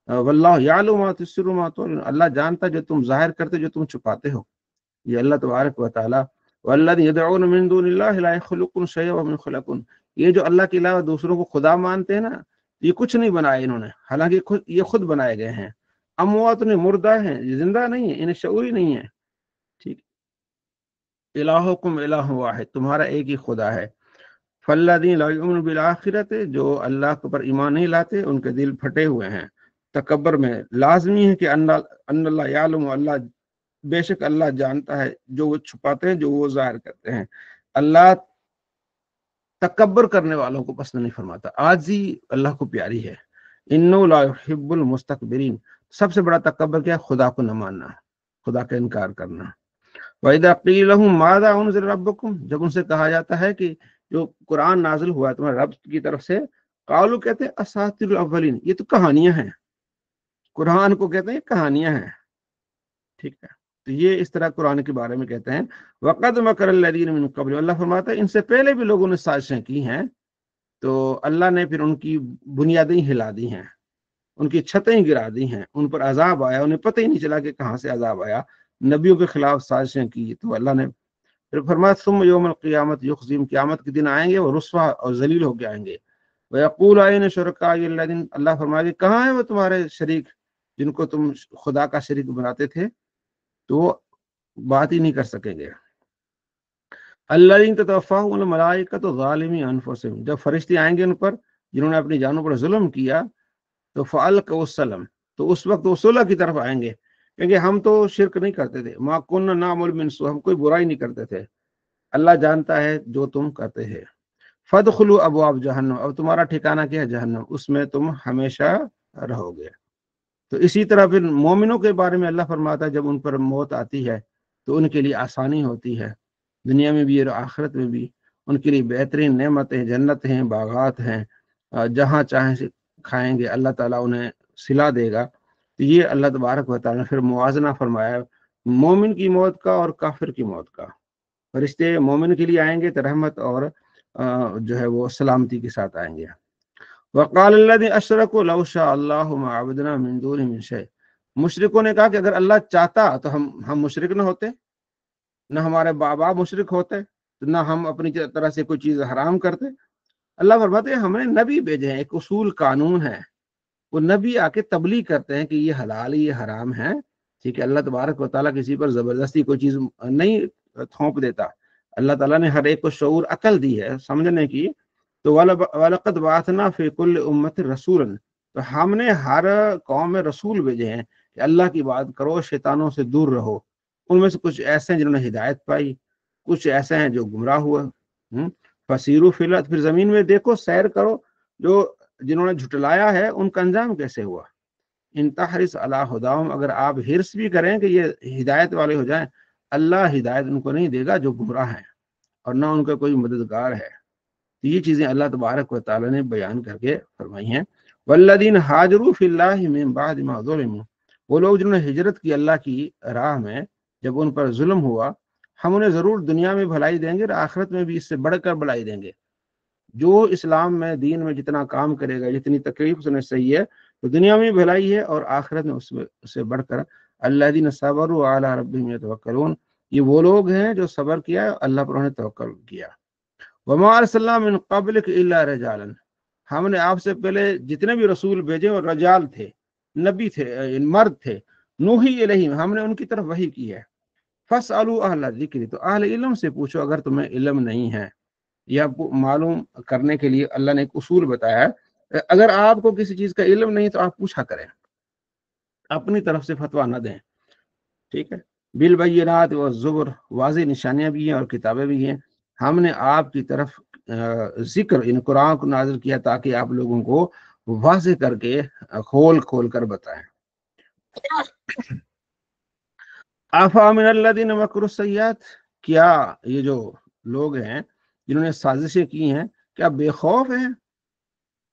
واللہ یعلم ما تسرون وما تعلنون، اللہ جانتا جو تم ظاہر کرتے جو تم چھپاتے ہو، یہ اللہ تبارک و تعالیٰ۔ والذین یدعون من دون اللہ لا یخلقون شیئا وهم یخلقون، یہ جو اللہ کے علاوہ دوسروں کو خدا مانتے ہیں نا، یہ کچھ نہیں بنائے انہوں نے، حالانکہ یہ خود بنائے گئے ہیں۔ اموات نے مردہ ہیں، یہ زندہ نہیں ہے، انہیں شعور ہی نہیں ہے۔ ٹھیک، الہکم الہ واحد، تمہارا ایک ہی خدا ہے۔ فالذین لا یؤمنون بالآخرۃ، جو اللہ کے پر ایمان نہیں لاتے ان کے دل پھٹے ہوئے ہیں تکبر میں۔ لازمی ہے کہ ان اللہ یعلم، اللہ بے شک اللہ جانتا ہے جو وہ چھپاتے ہیں، جو وہ ظاہر کرتے ہیں۔ اللہ تکبر کرنے والوں کو پسند نہیں فرماتا، عاجزی اللہ کو پیاری ہے۔ انہ لا يحب المستکبرین، سب سے بڑا تکبر کیا ہے؟ خدا کو نہ ماننا، خدا کا انکار کرنا۔ وَإِذَا قِيلَ لَهُم مَاذَا أُنزِلَ رَبُّكُمْ، جب ان سے کہا جاتا ہے کہ جو قرآن نازل ہوا ہے تمہارے رب کی طرف سے، قالوا کہتے ہیں اساطیر الاولین، یہ تو کہانیاں ہیں، قرآن کو کہتے ہیں کہانیاں ہیں۔ ٹھیک ہے، تو یہ اس طرح قرآن کے بارے میں کہتے ہیں۔ وَقَدْ مَكَرَ الَّذِينَ مِن قَبْلِهِمْ، اللہ فرماتا ہے ان سے پہلے بھی لوگوں نے سازشیں کی ہیں، تو اللہ نے پھر ان کی بنیادیں ہلا دی ہیں، ان کی چھتیں گرا دی ہیں، ان پر عذاب آیا، انہیں پتہ ہی نہیں چلا کہ کہاں سے عذاب آیا، نبیوں کے خلاف سازشیں کی، تو اللہ نے پھر فرمایا ثم یوم القیامت یخزیم، قیامت کے دن آئیں گے وہ رسوا اور ذلیل ہو کے آئیں گے۔ وَيَقُولُ أَيْنَ شُرَكَائِيَ الَّذِينَ، اللہ فرمائے گے کہاں ہیں وہ تمہارے شریک جن کو تم خدا کا شریک بناتے تھے، تو وہ بات ہی نہیں کر سکیں گے۔ الَّذِينَ تَتَوَفَّاهُمُ الْمَلَائِكَةُ ظَالِمِي أَنفُسِهِمْ، جب فرشتے آئیں گے ان پر جنہوں نے اپنی جانوں پر ظلم کیا، تو فَأَلْقَوُا السَّلَمَ، تو اس وقت وہ صلح کی طرف آئیں گے، کیونکہ ہم تو شرک نہیں کرتے تھے، مَا كُنَّا نَعْمَلُ مِن سُوءٍ، ہم کوئی برائی نہیں کرتے تھے، اللہ جانتا ہے جو تم کرتے ہیں۔ فَادْخُلُوا أَبْوَابَ جہنم، اب تمہارا ٹھکانہ کیا ہے؟ جہنم، اس میں تم ہمیشہ رہو گے۔ تو اسی طرح پھر مومنوں کے بارے میں اللہ فرماتا ہے جب ان پر موت آتی ہے تو ان کے لیے آسانی ہوتی ہے، دنیا میں بھی اور آخرت میں بھی، ان کے لیے بہترین نعمتیں، جنت ہیں، باغات ہیں، جہاں چاہیں سے کھائیں گے، اللہ تعالیٰ انہیں صلہ دے گا۔ تو یہ اللہ تبارک و تعالیٰ نے پھر موازنہ فرمایا مومن کی موت کا اور کافر کی موت کا۔ فرشتے مومن کے لیے آئیں گے تو رحمت اور جو ہے وہ سلامتی کے ساتھ آئیں گے۔ وقال الذين اشركوا لو شاء الله ما عبدنا من دونه من شيء، مشرکوں نے کہا کہ اگر اللہ چاہتا تو ہم مشرک نہ ہوتے، نہ ہمارے بابا مشرک ہوتے، نہ ہم اپنی طرح سے کوئی چیز حرام کرتے۔ اللہ فرماتے ہیں ہم نے نبی بھیجے ہیں، ایک اصول قانون ہے، وہ نبی آ کے تبلیغ کرتے ہیں کہ یہ حلال یہ حرام ہے، ٹھیک ہے۔ اللہ تبارک و تعالیٰ کسی پر زبردستی کوئی چیز نہیں تھوپ دیتا، اللہ تعالیٰ نے ہر ایک کو شعور عقل دی ہے سمجھنے کی۔ تو وَلَقَدْ بَعَثْنَا فِي كُلِّ أُمَّةٍ رَسُولًا، تو ہم نے ہر قوم میں رسول بھیجے ہیں کہ اللہ کی بات کرو، شیطانوں سے دور رہو۔ ان میں سے کچھ ایسے ہیں جنہوں نے ہدایت پائی، کچھ ایسے ہیں جو گمراہ ہوئے۔ فَسِیرُوا فِی الْأَرْضِ، پھر زمین میں دیکھو، سیر کرو، جو جنہوں نے جھٹلایا ہے ان کا انجام کیسے ہوا۔ ان تحرص علی ہداہم، اگر آپ حرص بھی کریں کہ یہ ہدایت والے ہو جائیں، اللہ ہدایت ان کو نہیں دے گا جو گمراہ ہیں، اور نہ ان کا کوئی مددگار ہے۔ تو یہ چیزیں اللہ تبارک و تعالیٰ نے بیان کر کے فرمائی ہیں۔ والذین ہاجروا فی اللہ من بعد ما ظلموا، وہ لوگ جنہوں نے ہجرت کی اللہ کی راہ میں جب ان پر ظلم ہوا، ہم انہیں ضرور دنیا میں بھلائی دیں گے اور آخرت میں بھی اس سے بڑھ کر بھلائی دیں گے۔ جو اسلام میں دین میں جتنا کام کرے گا، جتنی تکلیف اس نے صحیح ہے، تو دنیا میں بھلائی ہے اور آخرت میں اس سے بڑھ کر۔ الذین صبروا علی ربہم یتوکلون، یہ وہ لوگ ہیں جو صبر کیا اللہ پر انہیں توکل کیا۔ وما ارسلنا من قبلک الا رجالا، ہم نے آپ سے پہلے جتنے بھی رسول بھیجے اور رجال تھے، نبی تھے، مرد تھے، نوحی الیہم، ہم نے ان کی طرف وحی کی ہے۔ فاسألوا اہل الذکر، تو اہل علم سے پوچھو اگر تمہیں علم نہیں ہے، یا معلوم کرنے کے لیے اللہ نے ایک اصول بتایا ہے۔ اگر آپ کو کسی چیز کا علم نہیں تو آپ پوچھا کریں، اپنی طرف سے فتویٰ نہ دیں، ٹھیک ہے۔ بالبینات والزبر، واضح نشانیاں بھی ہیں اور کتابیں بھی ہیں۔ ہم نے آپ کی طرف ذکر ان قرآن کو نازل کیا تاکہ آپ لوگوں کو واضح کر کے کھول کھول کر بتائیں۔ افامن الذین مکروا السیئات، کیا یہ جو لوگ ہیں جنہوں نے سازشیں کی ہیں، کیا بے خوف ہیں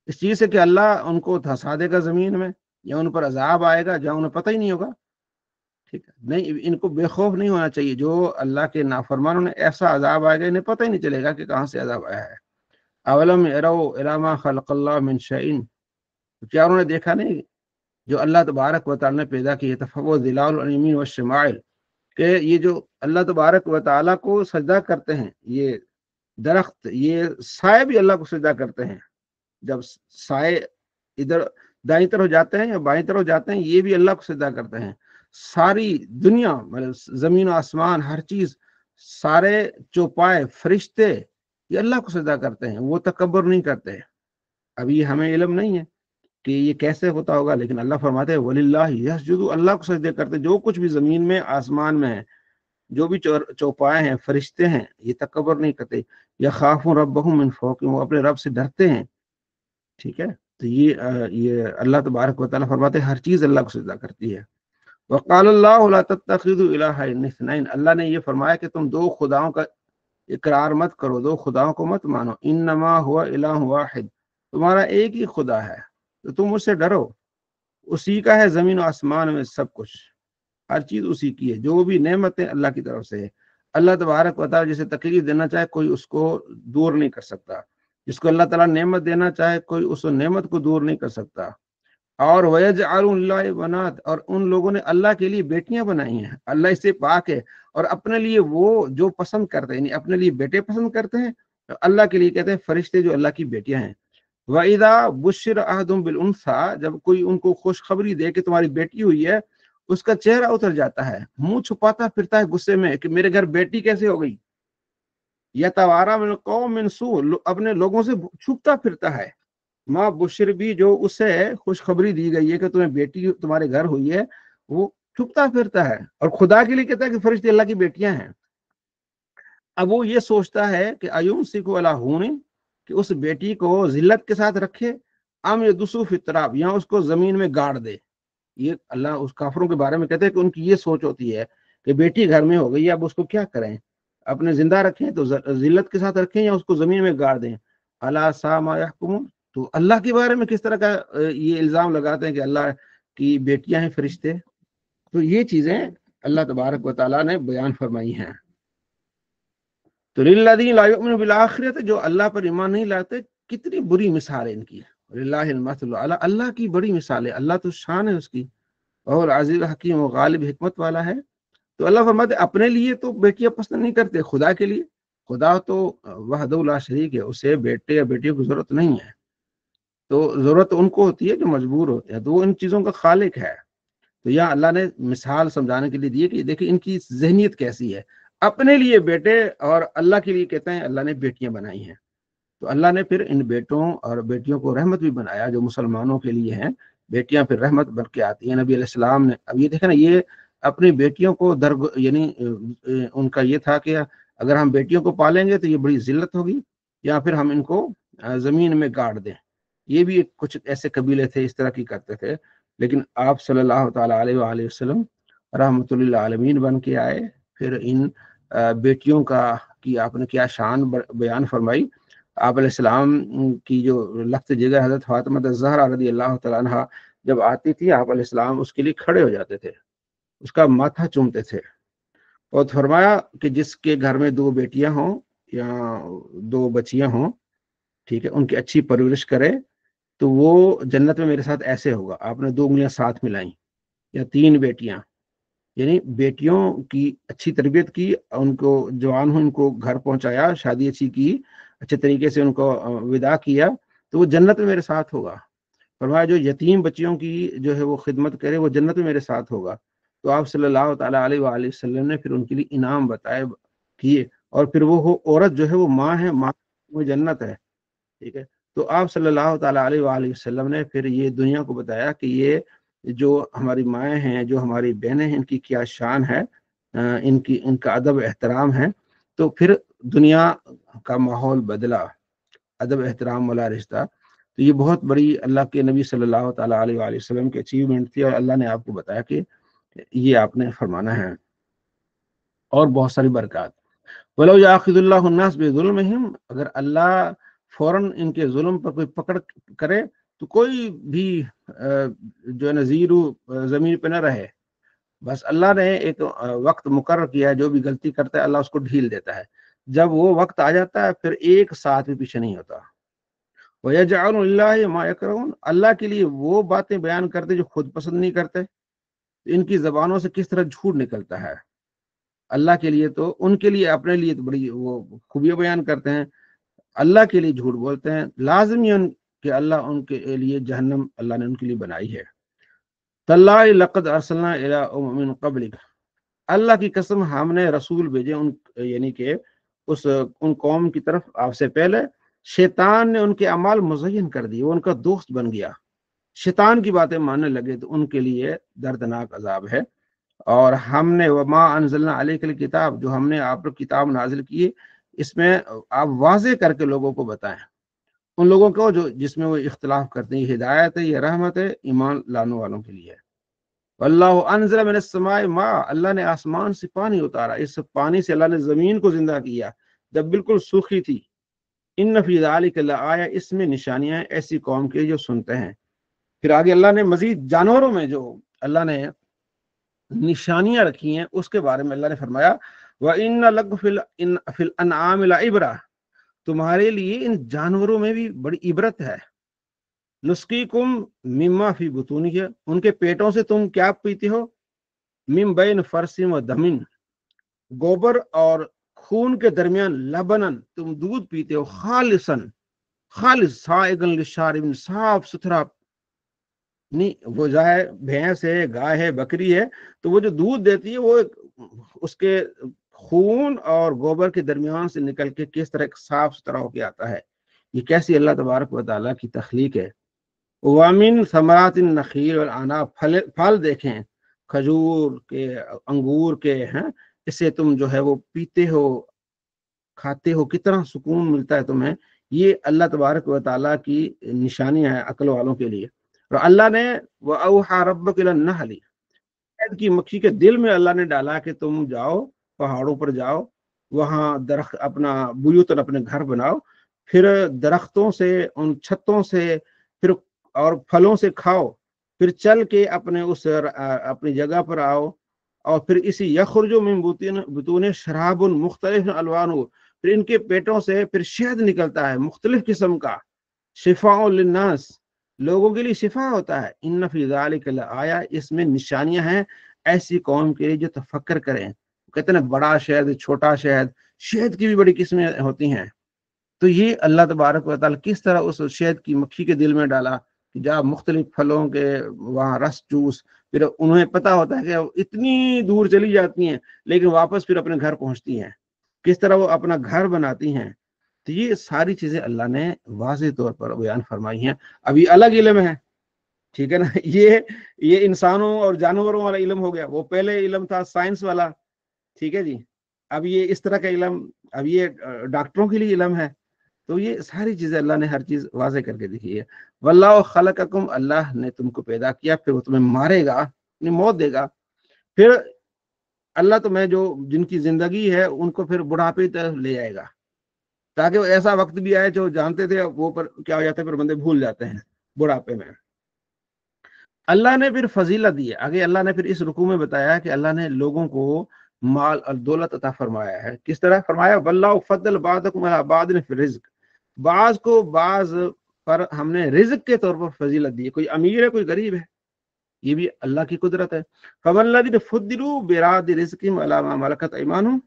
اس چیز سے کہ اللہ ان کو دھسا دے گا زمین میں، یا ان پر عذاب آئے گا جہاں انہیں پتہ ہی نہیں ہوگا، ٹھیک ہے۔ نہیں، ان کو بے خوف نہیں ہونا چاہیے، جو اللہ کے نافرمانوں نے ایسا عذاب آئے گا انہیں پتہ ہی نہیں چلے گا کہ کہاں سے عذاب آیا ہے۔ اولم یروا الی ما خلق اللہ من شیء، کیا انہوں نے دیکھا نہیں جو اللہ تبارک و تعالی نے پیدا کیے، تفوض ظلال الیمین والشمائل، کہ یہ جو اللہ تبارک و تعالیٰ کو سجدہ کرتے ہیں، یہ درخت، یہ سائے بھی اللہ کو سجدہ کرتے ہیں، جب سائے ادھر دائیں طرف جاتے ہیں یا بائیں طرف جاتے ہیں یہ بھی اللہ کو سجدہ کرتے ہیں۔ ساری دنیا، مطلب زمین و آسمان، ہر چیز، سارے چوپائے، فرشتے، یہ اللہ کو سجدہ کرتے ہیں، وہ تکبر نہیں کرتے۔ اب یہ ہمیں علم نہیں ہے کہ یہ کیسے ہوتا ہوگا، لیکن اللہ فرماتے ہیں وَلِلَّهِ يَسْجُدُ، اللہ کو سجدے کرتے، جو کچھ بھی زمین میں آسمان میں ہے، جو بھی چوپائے ہیں، فرشتے ہیں، یہ تکبر نہیں کرتے۔ یخافون ربہم من فوقہم، وہ اپنے رب سے ڈرتے ہیں، ٹھیک ہے۔ تو یہ اللہ تبارک و تعالیٰ فرماتے ہیں ہر چیز اللہ کو سجدہ کرتی ہے۔ وقال اللہ لا تتخذوا الہین اثنین، اللہ نے یہ فرمایا کہ تم دو خداؤں کا اقرار مت کرو، دو خداؤں کو مت مانو۔ انما ہوا الہ واحد، تمہارا ایک ہی خدا ہے، تو تم اس سے ڈرو، اسی کا ہے زمین و آسمان میں سب کچھ، ہر چیز اسی کی ہے، جو بھی نعمتیں اللہ کی طرف سے ہے۔ اللہ تبارک و تعالیٰ جسے تکلیف دینا چاہے کوئی اس کو دور نہیں کر سکتا، جس کو اللہ تعالیٰ نعمت دینا چاہے کوئی اس نعمت کو دور نہیں کر سکتا۔ اور وَيَجْعَلُونَ لِلَّهِ بَنَاتٍ، اور ان لوگوں نے اللہ کے لیے بیٹیاں بنائی ہیں، اللہ اس سے پاک ہے، اور اپنے لیے وہ جو پسند کرتے ہیں، یعنی اپنے لیے بیٹے پسند کرتے ہیں، اللہ کے لیے کہتے ہیں فرشتے جو اللہ کی بیٹیاں ہیں۔ وَإِذَا بُشِّرَ أَحَدٌ بِالْأُنثَىٰ، جب کوئی ان کو خوشخبری دے کہ تمہاری بیٹی ہوئی ہے، اس کا چہرہ اتر جاتا ہے، منہ چھپاتا پھرتا ہے غصے میں کہ میرے گھر بیٹی کیسے ہو گئی۔ یتوارا من القوم من سوء، اپنے لوگوں سے چھپتا پھرتا ہے۔ ماں بشر بھی، جو اسے خوشخبری دی گئی ہے کہ تمہیں بیٹی تمہارے گھر ہوئی ہے، وہ چھپتا پھرتا ہے، اور خدا کے لیے کہتا ہے کہ فرشتے اللہ کی بیٹیاں ہیں۔ اب وہ یہ سوچتا ہے کہ ایوم سکو علی ہون، کہ اس بیٹی کو ذلت کے ساتھ رکھے، ام یدسو فی التراب، یا اس کو زمین میں گاڑ دے۔ یہ اللہ اس کافروں کے بارے میں کہتے ہیں کہ ان کی یہ سوچ ہوتی ہے کہ بیٹی گھر میں ہو گئی، اب اس کو کیا کریں، اپنے زندہ رکھیں تو ذلت کے ساتھ رکھیں یا اس کو زمین میں گاڑ دیں۔ الا ساء ما یحکمون، تو اللہ کے بارے میں کس طرح کا یہ الزام لگاتے ہیں کہ اللہ کی بیٹیاں ہیں فرشتے۔ تو یہ چیزیں اللہ تبارک و تعالیٰ نے بیان فرمائی ہیں۔ تو للذین لا یؤمنون بالآخرۃ، جو اللہ پر ایمان نہیں لاتے، کتنی بری مثال ہے ان کی. للہ المثل الاعلی، اللہ کی بڑی مثال ہے، اللہ تو شان ہے اس کی، اور عزیز حکیم و غالب حکمت والا ہے. تو اللہ فرماتے اپنے لیے تو بیٹیاں پسند نہیں کرتے، خدا کے لیے. خدا تو وحدہ لا شریک ہے، اسے بیٹے یا بیٹیوں کی ضرورت نہیں ہے. تو ضرورت ان کو ہوتی ہے جو مجبور ہوتے ہیں، تو وہ ان چیزوں کا خالق ہے. تو یہاں اللہ نے مثال سمجھانے کے لیے دی کہ دیکھیں ان کی ذہنیت کیسی ہے. اپنے لیے بیٹے اور اللہ کے لیے کہتے ہیں اللہ نے بیٹیاں بنائی ہیں. تو اللہ نے پھر ان بیٹوں اور بیٹیوں کو رحمت بھی بنایا جو مسلمانوں کے لیے ہیں. بیٹیاں پھر رحمت بن کے آتی ہیں. نبی علیہ السلام نے، اب یہ دیکھیں نا، یہ اپنی بیٹیوں کو یعنی ان کا یہ تھا کہ اگر ہم بیٹیوں کو پالیں گے تو یہ بڑی ذلت ہوگی، یا پھر ہم ان کو زمین میں گاڑ دیں. یہ بھی کچھ ایسے قبیلے تھے اس طرح کی کرتے تھے. لیکن آپ صلی اللہ تعالیٰ علیہ وآلہ وسلم رحمۃ اللہ عالمین بن کے آئے. پھر ان بیٹیوں کی آپ نے کیا شان بیان فرمائی. آپ علیہ السلام کی جو لخت جگر حضرت فاطمہ الزہرا رضی اللہ تعالیٰ عنہا جب آتی تھی، آپ علیہ السلام اس کے لیے کھڑے ہو جاتے تھے، اس کا ماتھا چومتے تھے. اور فرمایا کہ جس کے گھر میں 2 بیٹیاں ہوں یا 2 بچیاں ہوں، ٹھیک ہے، ان کی اچھی پرورش کرے تو وہ جنت میں میرے ساتھ ایسے ہوگا. آپ نے 2 انگلیاں ساتھ ملائیں. یا 3 بیٹیاں، یعنی بیٹیوں کی اچھی تربیت کی، ان کو جوان ہوں ان کو گھر پہنچایا، شادی اچھی کی، اچھے طریقے سے ان کو وداع کیا، تو وہ جنت میں میرے ساتھ ہوگا. فرمایا جو یتیم بچیوں کی جو ہے وہ خدمت کرے وہ جنت میں میرے ساتھ ہوگا. تو آپ صلی اللہ تعالیٰ علیہ وآلہ وسلم نے پھر ان کے لیے انعام بتائے کیے. اور پھر وہ عورت جو ہے وہ ماں ہے، ماں وہ جنت ہے. ٹھیک ہے. تو آپ صلی اللہ تعالیٰ علیہ وآلہ وسلم نے پھر یہ دنیا کو بتایا کہ یہ جو ہماری مائیں ہیں، جو ہماری بہنیں ہیں، ان کی کیا شان ہے، ان کا ادب احترام ہے. تو پھر دنیا کا ماحول بدلا، ادب احترام والا رشتہ. تو یہ بہت بڑی اللہ کے نبی صلی اللہ تعالیٰ علیہ وآلہ وسلم کی اچیومنٹ تھی، اور اللہ نے آپ کو بتایا کہ یہ آپ نے فرمانا ہے. اور بہت ساری برکات. وَلَوْ يَأْخِذُ اللَّهُ النَّاسَ بِظُلْمِهِمْ، اگر اللہ فوراً ان کے ظلم پر کوئی پکڑ کرے تو کوئی بھی جو ہے نا زیرو زمین پہ نہ رہے. بس اللہ نے ایک وقت مقرر کیا ہے، جو بھی غلطی کرتا ہے اللہ اس کو ڈھیل دیتا ہے. جب وہ وقت آ جاتا ہے پھر ایک ساتھ بھی پیچھے نہیں ہوتا. وَيَجْعَلُ لِلَّهِ مَا يَكْرَهُونَ، اللہ کے لیے وہ باتیں بیان کرتے جو خود پسند نہیں کرتے. ان کی زبانوں سے کس طرح جھوٹ نکلتا ہے. اللہ کے لیے تو، ان کے لیے اپنے لیے تو بڑی وہ خوبیاں بیان کرتے ہیں، اللہ کے لیے جھوٹ بولتے ہیں. لازمی کہ اللہ ان کے لیے جہنم اللہ نے ان کے لیے بنائی ہے. تاللہ لقد ارسلنا الی امم من قبلک، اللہ کی قسم ہم نے رسول بھیجے یعنی کہ ان قوم کی طرف آپ سے پہلے. شیطان نے ان کے اعمال مزین کر دی، وہ ان کا دوست بن گیا. شیطان کی باتیں ماننے لگے تو ان کے لیے دردناک عذاب ہے. اور ہم نے وما انزلنا علیک الکتاب، جو ہم نے آپ پر کتاب نازل کی، اس میں آپ واضح کر کے لوگوں کو بتائیں، ان لوگوں کو جس میں وہ اختلاف کرتے ہیں. یہ ہدایت ہے، یہ رحمت ہے ایمان لانے والوں کے لیے. واللہ انزل من السماء ماء، اللہ نے آسمان سے پانی اتارا، اس پانی سے اللہ نے زمین کو زندہ کیا جب بالکل سوکھی تھی. ان فی ذلک لآیہ، اس میں نشانیاں ایسی قوم کی جو سنتے ہیں. پھر آگے اللہ نے مزید جانوروں میں جو اللہ نے نشانیاں رکھی ہیں اس کے بارے میں اللہ نے فرمایا وَإِنَّ لَكُمْ فِي الْأَنْعَامِ لَعِبْرَةً، تمہارے لیے ان جانوروں میں بھی بڑی عبرت ہے. نسقیکم مما فی بطونہ، ان کے پیٹوں سے تم کیا پیتے ہو. من بین فرث و دم، گوبر اور خون کے درمیان. لبنن، تم دودھ پیتے ہو. خالصاً، خالص، سائغن للشاربین، صاف ستھرا. نہیں وہ جائے بھینس ہے، گائے ہے، بکری ہے، تو وہ جو دودھ دیتی ہے وہ اس کے خون اور گوبر کے درمیان سے نکل کے کس طرح صاف ستھرا ہو کے آتا ہے. یہ کیسی اللہ تبارک و تعالیٰ کی تخلیق ہے. وَمِن ثمرات النخیل والعناب، پھل دیکھیں کھجور کے، انگور کے ہیں، اس سے تم جو ہے وہ پیتے ہو، کھاتے ہو، کتنا سکون ملتا ہے تمہیں. یہ اللہ تبارک و تعالیٰ کی نشانیاں ہیں عقل والوں کے لیے. اور اللہ نے وَأَوْحَى رَبُّكَ إِلَى النَّحْلِ، قید کی مکھی کے دل میں اللہ نے ڈالا کہ تم جاؤ پہاڑوں پر، جاؤ وہاں درخت اپنا بیوتن، اپنے گھر بناؤ، پھر درختوں سے، ان چھتوں سے، پھر اور پھلوں سے کھاؤ، پھر چل کے اپنی جگہ پر آؤ. اور پھر اسی یخرج من بطون شراب مختلف الوان، پھر ان کے پیٹوں سے پھر شہد نکلتا ہے مختلف قسم کا، شفاء للناس، لوگوں کے لیے شفا ہوتا ہے، ان فی ذالک لآیا، اس میں نشانیاں ہیں ایسی قوم کے لیے جو تفکر کریں۔ کہتے ہیں بڑا شہد، چھوٹا شہد، شہد کی بھی بڑی قسمیں ہوتی ہیں۔ تو یہ اللہ تبارک و تعالیٰ کس طرح اس شہد کی مکھی کے دل میں ڈالا کہ جب مختلف پھلوں کے وہاں رس چوس، پھر انہیں پتا ہوتا ہے کہ اتنی دور چلی جاتی ہیں لیکن واپس پھر اپنے گھر پہنچتی ہیں، کس طرح وہ اپنا گھر بناتی ہیں۔ تو یہ ساری چیزیں اللہ نے واضح طور پر بیان فرمائی ہیں۔ اب یہ الگ علم ہے، ٹھیک ہے نا، یہ انسانوں اور جانوروں والا علم ہو گیا، وہ پہلے علم تھا سائنس والا، ٹھیک ہے جی۔ اب یہ اس طرح کا علم، اب یہ ڈاکٹروں کے لیے علم ہے۔ تو یہ ساری چیزیں اللہ نے ہر چیز واضح کر کے دکھی ہے۔ واللہ خلقکم، اللہ نے تم کو پیدا کیا، پھر وہ تمہیں مارے گا، موت دے گا، پھر اللہ تمہیں جو جن کی زندگی ہے ان کو پھر بڑھاپے تک لے جائے گا، تاکہ وہ ایسا وقت بھی آئے جو جانتے تھے وہ پر کیا ہو جاتا ہے، پھر بندے بھول جاتے ہیں بڑھاپے میں۔ اللہ نے پھر فضیلت دی ہے، آگے اللہ نے پھر اس رکوع میں بتایا کہ اللہ نے لوگوں کو مال اور دولت عطا فرمایا ہے۔ کس طرح فرمایا؟ واللہ فضل بعضکم علی بعض فی الرزق، بعض کو بعض پر ہم نے رزق کے طور پر فضیلت دی ہے، کوئی امیر ہے کوئی غریب ہے، یہ بھی اللہ کی قدرت ہے۔ فمن الذین فضلوا براد رزقہم علی ما ملکت ایمانہم،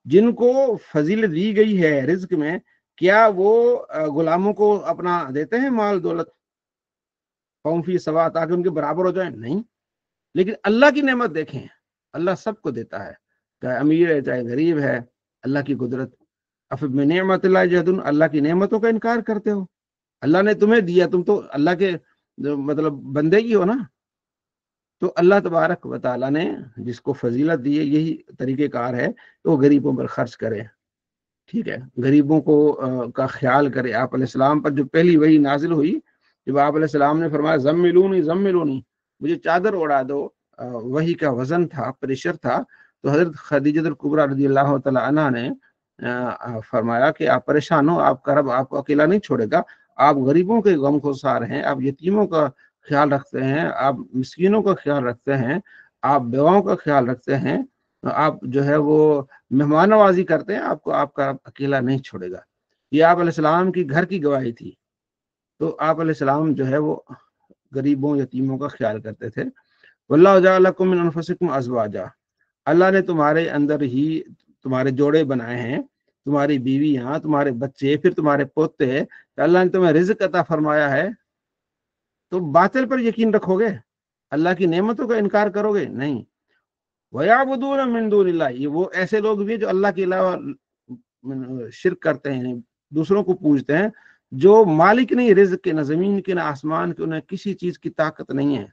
جن کو فضیلت دی گئی ہے رزق میں، کیا وہ غلاموں کو اپنا دیتے ہیں مال دولت؟ قوم فی سوا، تاکہ ان کے برابر ہو جائیں؟ نہیں، لیکن اللہ کی نعمت دیکھیں، اللہ سب کو دیتا ہے، چاہے امیر ہے چاہے غریب ہے، اللہ کی قدرت۔ افبنعمت اللہ یجحدون، اللہ کی نعمتوں کا انکار کرتے ہو؟ اللہ نے تمہیں دیا، تم تو اللہ کے مطلب بندے ہی ہو نا۔ تو اللہ تبارک و تعالیٰ نے جس کو فضیلت دی ہے، یہی طریقہ کار ہے کہ وہ غریبوں پر خرچ کرے، ٹھیک ہے، غریبوں کو کا خیال کرے۔ آپ علیہ السلام پر جو پہلی وحی نازل ہوئی، جب آپ علیہ السلام نے فرمایا زملونی زملونی، مجھے چادر اڑا دو، وحی کا وزن تھا، پریشر تھا، تو حضرت خدیجہ الکبریٰ رضی اللہ تعالی عنہ نے فرمایا کہ آپ پریشان ہو، آپ کا رب آپ کو اکیلا نہیں چھوڑے گا، آپ غریبوں کے غم خسار ہیں، آپ یتیموں کا خیال رکھتے ہیں، آپ مسکینوں کا خیال رکھتے ہیں، آپ بیواؤں کا خیال رکھتے ہیں، آپ جو ہے وہ مہمان نوازی کرتے ہیں، آپ کو آپ کا رب اکیلا نہیں چھوڑے گا۔ یہ آپ علیہ السلام کی گھر کی گواہی تھی۔ تو آپ علیہ السلام جو ہے وہ غریبوں یتیموں کا خیال کرتے تھے۔ واللہ جعل لکم من انفسکم ازواجا، اللہ نے تمہارے اندر ہی تمہارے جوڑے بنائے ہیں، تمہاری بیویاں، تمہارے بچے، پھر تمہارے پوتے، اللہ نے تمہیں رزق عطا فرمایا ہے، تو باطل پر یقین رکھو گے؟ اللہ کی نعمتوں کا انکار کرو گے؟ نہیں۔ وَيَعْبُدُونَ مِن دُونِ اللَّهِ، یہ وہ ایسے لوگ بھی جو اللہ کے علاوہ شرک کرتے ہیں، دوسروں کو پوجتے ہیں، جو مالک نہیں رزق کے، نہ زمین کے، نہ آسمان کے، انہیں کسی چیز کی طاقت نہیں ہے۔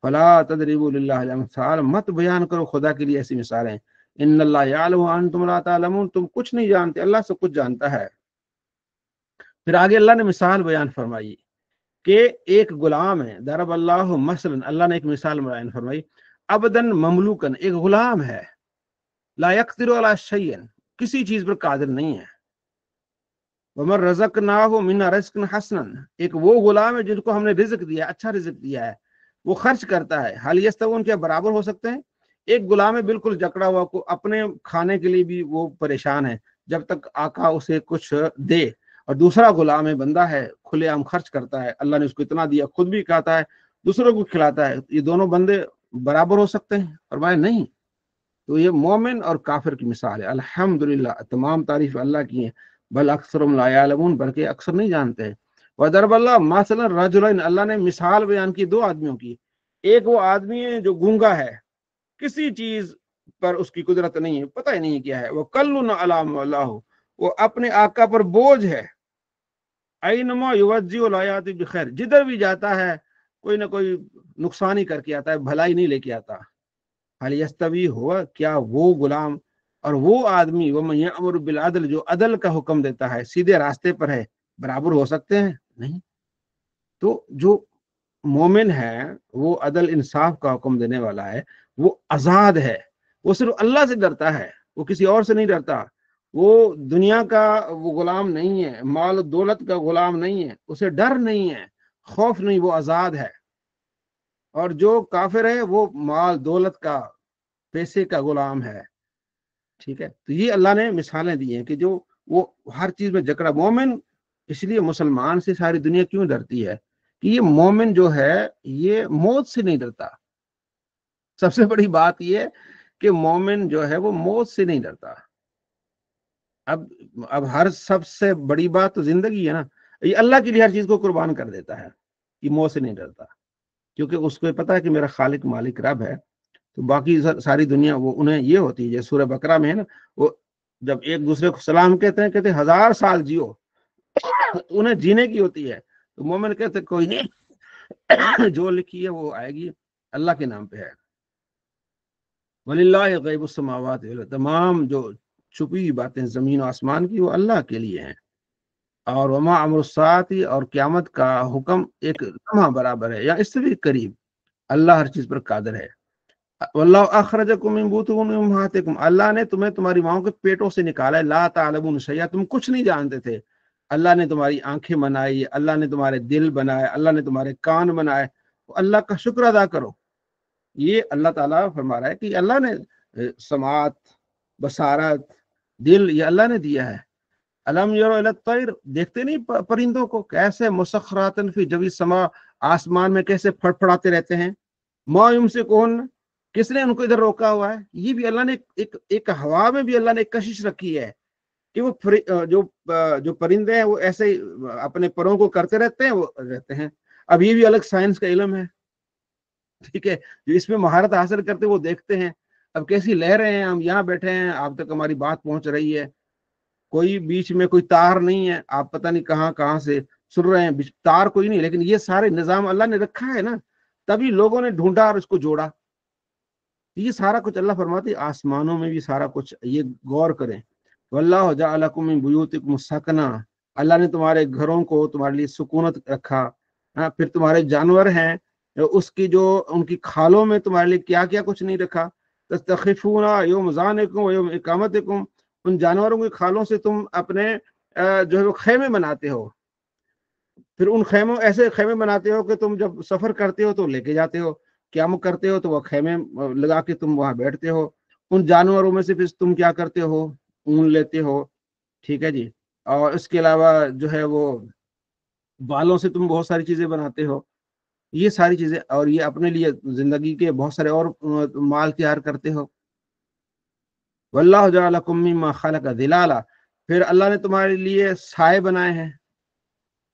فَلَا تَضْرِبُوا لِلَّهِ الْأَمْثَالَ، مت بیان کرو خدا کے لیے ایسی مثالیں۔ ان اللہ یعلم وانتم لا تعلمون، تم کچھ نہیں جانتے، اللہ سب کچھ جانتا ہے۔ پھر آگے اللہ نے مثال بیان فرمائی کہ ایک غلام ہے، ضرب اللہ مثلا، اللہ نے ایک مثال بیان فرمائی، عبدن مملوکن، ایک غلام ہے، لا یقدر علی شیء، کسی چیز پر قادر نہیں ہے، ومن رزقناہ منا رزقا حسنا، ایک وہ غلام ہے جن کو ہم نے رزق دیا، اچھا رزق دیا ہے، وہ خرچ کرتا ہے، حال یستوون، کیا برابر ہو سکتے ہیں؟ ایک غلام ہے بالکل جکڑا ہوا، کو اپنے کھانے کے لیے بھی وہ پریشان ہے جب تک آقا اسے کچھ دے، اور دوسرا غلام ہے، بندہ ہے، کھلے عام خرچ کرتا ہے، اللہ نے اس کو اتنا دیا، خود بھی کھاتا ہے، دوسروں کو کھلاتا ہے، یہ دونوں بندے برابر ہو سکتے ہیں؟ فرمایا نہیں۔ تو یہ مومن اور کافر کی مثال ہے۔ الحمدللہ، تمام تعریف اللہ کی ہیں، بل اکثرهم لا یعلمون، بلکہ اکثر نہیں جانتے ہیں۔ وضرب اللہ مثلا رجلین، اللہ نے مثال بیان کی دو آدمیوں کی، ایک وہ آدمی ہے جو گونگا ہے، کسی چیز پر اس کی قدرت نہیں ہے، پتہ ہی نہیں کیا ہے، وہ کلن علی مولاہ، وہ اپنے آقا پر بوجھ ہے، اینما یوجہ لا یاتی بخیر، جدھر بھی جاتا ہے کوئی نہ کوئی نقصان ہی کر کے آتا ہے، بھلائی نہیں لے کے آتا۔ حال یستوی ہوا، کیا وہ غلام اور وہ آدمی، وہ من یأمر بالعدل، جو عدل کا حکم دیتا ہے، سیدھے راستے پر ہے، برابر ہو سکتے ہیں؟ نہیں۔ تو جو مومن ہے وہ عدل انصاف کا حکم دینے والا ہے، وہ آزاد ہے، وہ صرف اللہ سے ڈرتا ہے، وہ کسی اور سے نہیں ڈرتا، وہ دنیا کا وہ غلام نہیں ہے، مال و دولت کا غلام نہیں ہے، اسے ڈر نہیں ہے، خوف نہیں، وہ آزاد ہے۔ اور جو کافر ہے وہ مال دولت کا، پیسے کا غلام ہے، ٹھیک ہے۔ تو یہ اللہ نے مثالیں دی ہیں کہ جو وہ ہر چیز میں جکڑا مومن. اس لیے مسلمان سے ساری دنیا کیوں ڈرتی ہے کہ یہ مومن جو ہے یہ موت سے نہیں ڈرتا. سب سے بڑی بات یہ کہ مومن جو ہے وہ موت سے نہیں ڈرتا. اب ہر سب سے بڑی بات تو زندگی ہے نا. یہ اللہ کے لیے ہر چیز کو قربان کر دیتا ہے، یہ موت سے نہیں ڈرتا، کیونکہ اس کو پتا ہے کہ میرا خالق مالک رب ہے. تو باقی ساری دنیا وہ انہیں یہ ہوتی ہے، جیسے سورہ بقرہ میں ہے نا، وہ جب ایک دوسرے کو سلام کہتے ہیں 1000 سال جیو، انہیں جینے کی ہوتی ہے. تو مومن کہتے کوئی نہیں، جو لکھی ہے وہ آئے گی، اللہ کے نام پہ ہے. وَلِلَّهِ غیب السماوات والارض، تمام جو چھپی ہوئی باتیں زمین و آسمان کی وہ اللہ کے لیے ہیں. اور وما امر الساعۃ، اور قیامت کا حکم ایک لمحہ برابر ہے یا اس سے بھی قریب. اللہ ہر چیز پر قادر ہے. واللہ اخرجکم من بطون امہاتکم، اللہ نے تمہیں تمہاری ماؤں کے پیٹوں سے نکالا ہے. لا تعلمون شیئا، تم کچھ نہیں جانتے تھے. اللہ نے تمہاری آنکھیں بنائی، اللہ نے تمہارے دل بنائے، اللہ نے تمہارے کان بنائے. اللہ کا شکر ادا کرو. یہ اللہ تعالیٰ فرما رہا ہے کہ اللہ نے سماعت، بصارت، دل یہ اللہ نے دیا ہے. الم یروا الی الطیر، دیکھتے نہیں پرندوں کو کیسے مسخرات فی جو السماء، آسمان میں کیسے پھڑپھڑاتے رہتے ہیں. ما یمسکون، کس نے ان کو ادھر روکا ہوا ہے. یہ بھی اللہ نے ایک ہوا میں بھی اللہ نے ایک کشش رکھی ہے کہ وہ جو پرندے ہیں وہ ایسے ہی اپنے پروں کو کرتے رہتے ہیں، وہ رہتے ہیں. اب یہ بھی الگ سائنس کا علم ہے، ٹھیک ہے، جو اس میں مہارت حاصل کرتے وہ دیکھتے ہیں. اب کیسی لہریں ہیں، ہم یہاں بیٹھے ہیں، آپ تک ہماری بات پہنچ رہی ہے، کوئی بیچ میں کوئی تار نہیں ہے، آپ پتہ نہیں کہاں سے سن رہے ہیں، تار کوئی نہیں، لیکن یہ سارے نظام اللہ نے رکھا ہے نا، تبھی لوگوں نے ڈھونڈا اور اس کو جوڑا. یہ سارا کچھ اللہ فرماتے ہیں آسمانوں میں بھی سارا کچھ. یہ غور کریں. واللہ جعل لکم من بیوتکم سکنا، اللہ نے تمہارے گھروں کو تمہارے لیے سکونت رکھا. پھر تمہارے جانور ہیں، اس کی جو ان کی کھالوں میں تمہارے لیے کیا کیا کچھ نہیں رکھا. تستخفون یوم ذانکم و یوم اقامتکم، ان جانوروں کی کھالوں سے تم اپنے جو ہے وہ خیمے بناتے ہو. پھر ان خیموں ایسے خیمے بناتے ہو کہ تم جب سفر کرتے ہو تو لے کے جاتے ہو، قیام کرتے ہو تو وہ خیمے لگا کے تم وہاں بیٹھتے ہو. ان جانوروں میں سے پھر تم کیا کرتے ہو، اون لیتے ہو، ٹھیک ہے جی. اور اس کے علاوہ جو ہے وہ بالوں سے تم بہت ساری چیزیں بناتے ہو. یہ ساری چیزیں، اور یہ اپنے لیے زندگی کے بہت سارے اور مال تیار کرتے ہو. واللہ جعل لکم مما خلق ظلالا، پھر اللہ نے تمہارے لیے سائے بنائے ہیں.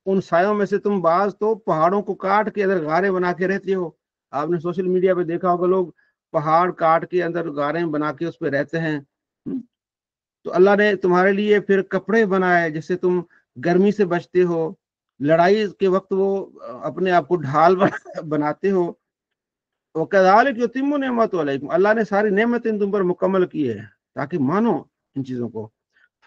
ان سایوں میں سے تم بعض تو پہاڑوں کو کاٹ کے اندر غاریں بنا کے رہتے ہو. آپ نے سوشل میڈیا پہ دیکھا ہوگا، لوگ پہاڑ کاٹ کے اندر غاریں بنا کے اس پہ رہتے ہیں. تو اللہ نے تمہارے لیے پھر کپڑے بنائے جس سے تم گرمی سے بچتے ہو، لڑائی کے وقت وہ اپنے آپ کو ڈھال بناتے ہو. وَكَذَلِكَ يُتِمُّ نِعْمَتُهُ عَلَيْكُمْ، اللہ نے ساری نعمتیں تم پر مکمل کی ہے تاکہ مانو ان چیزوں کو.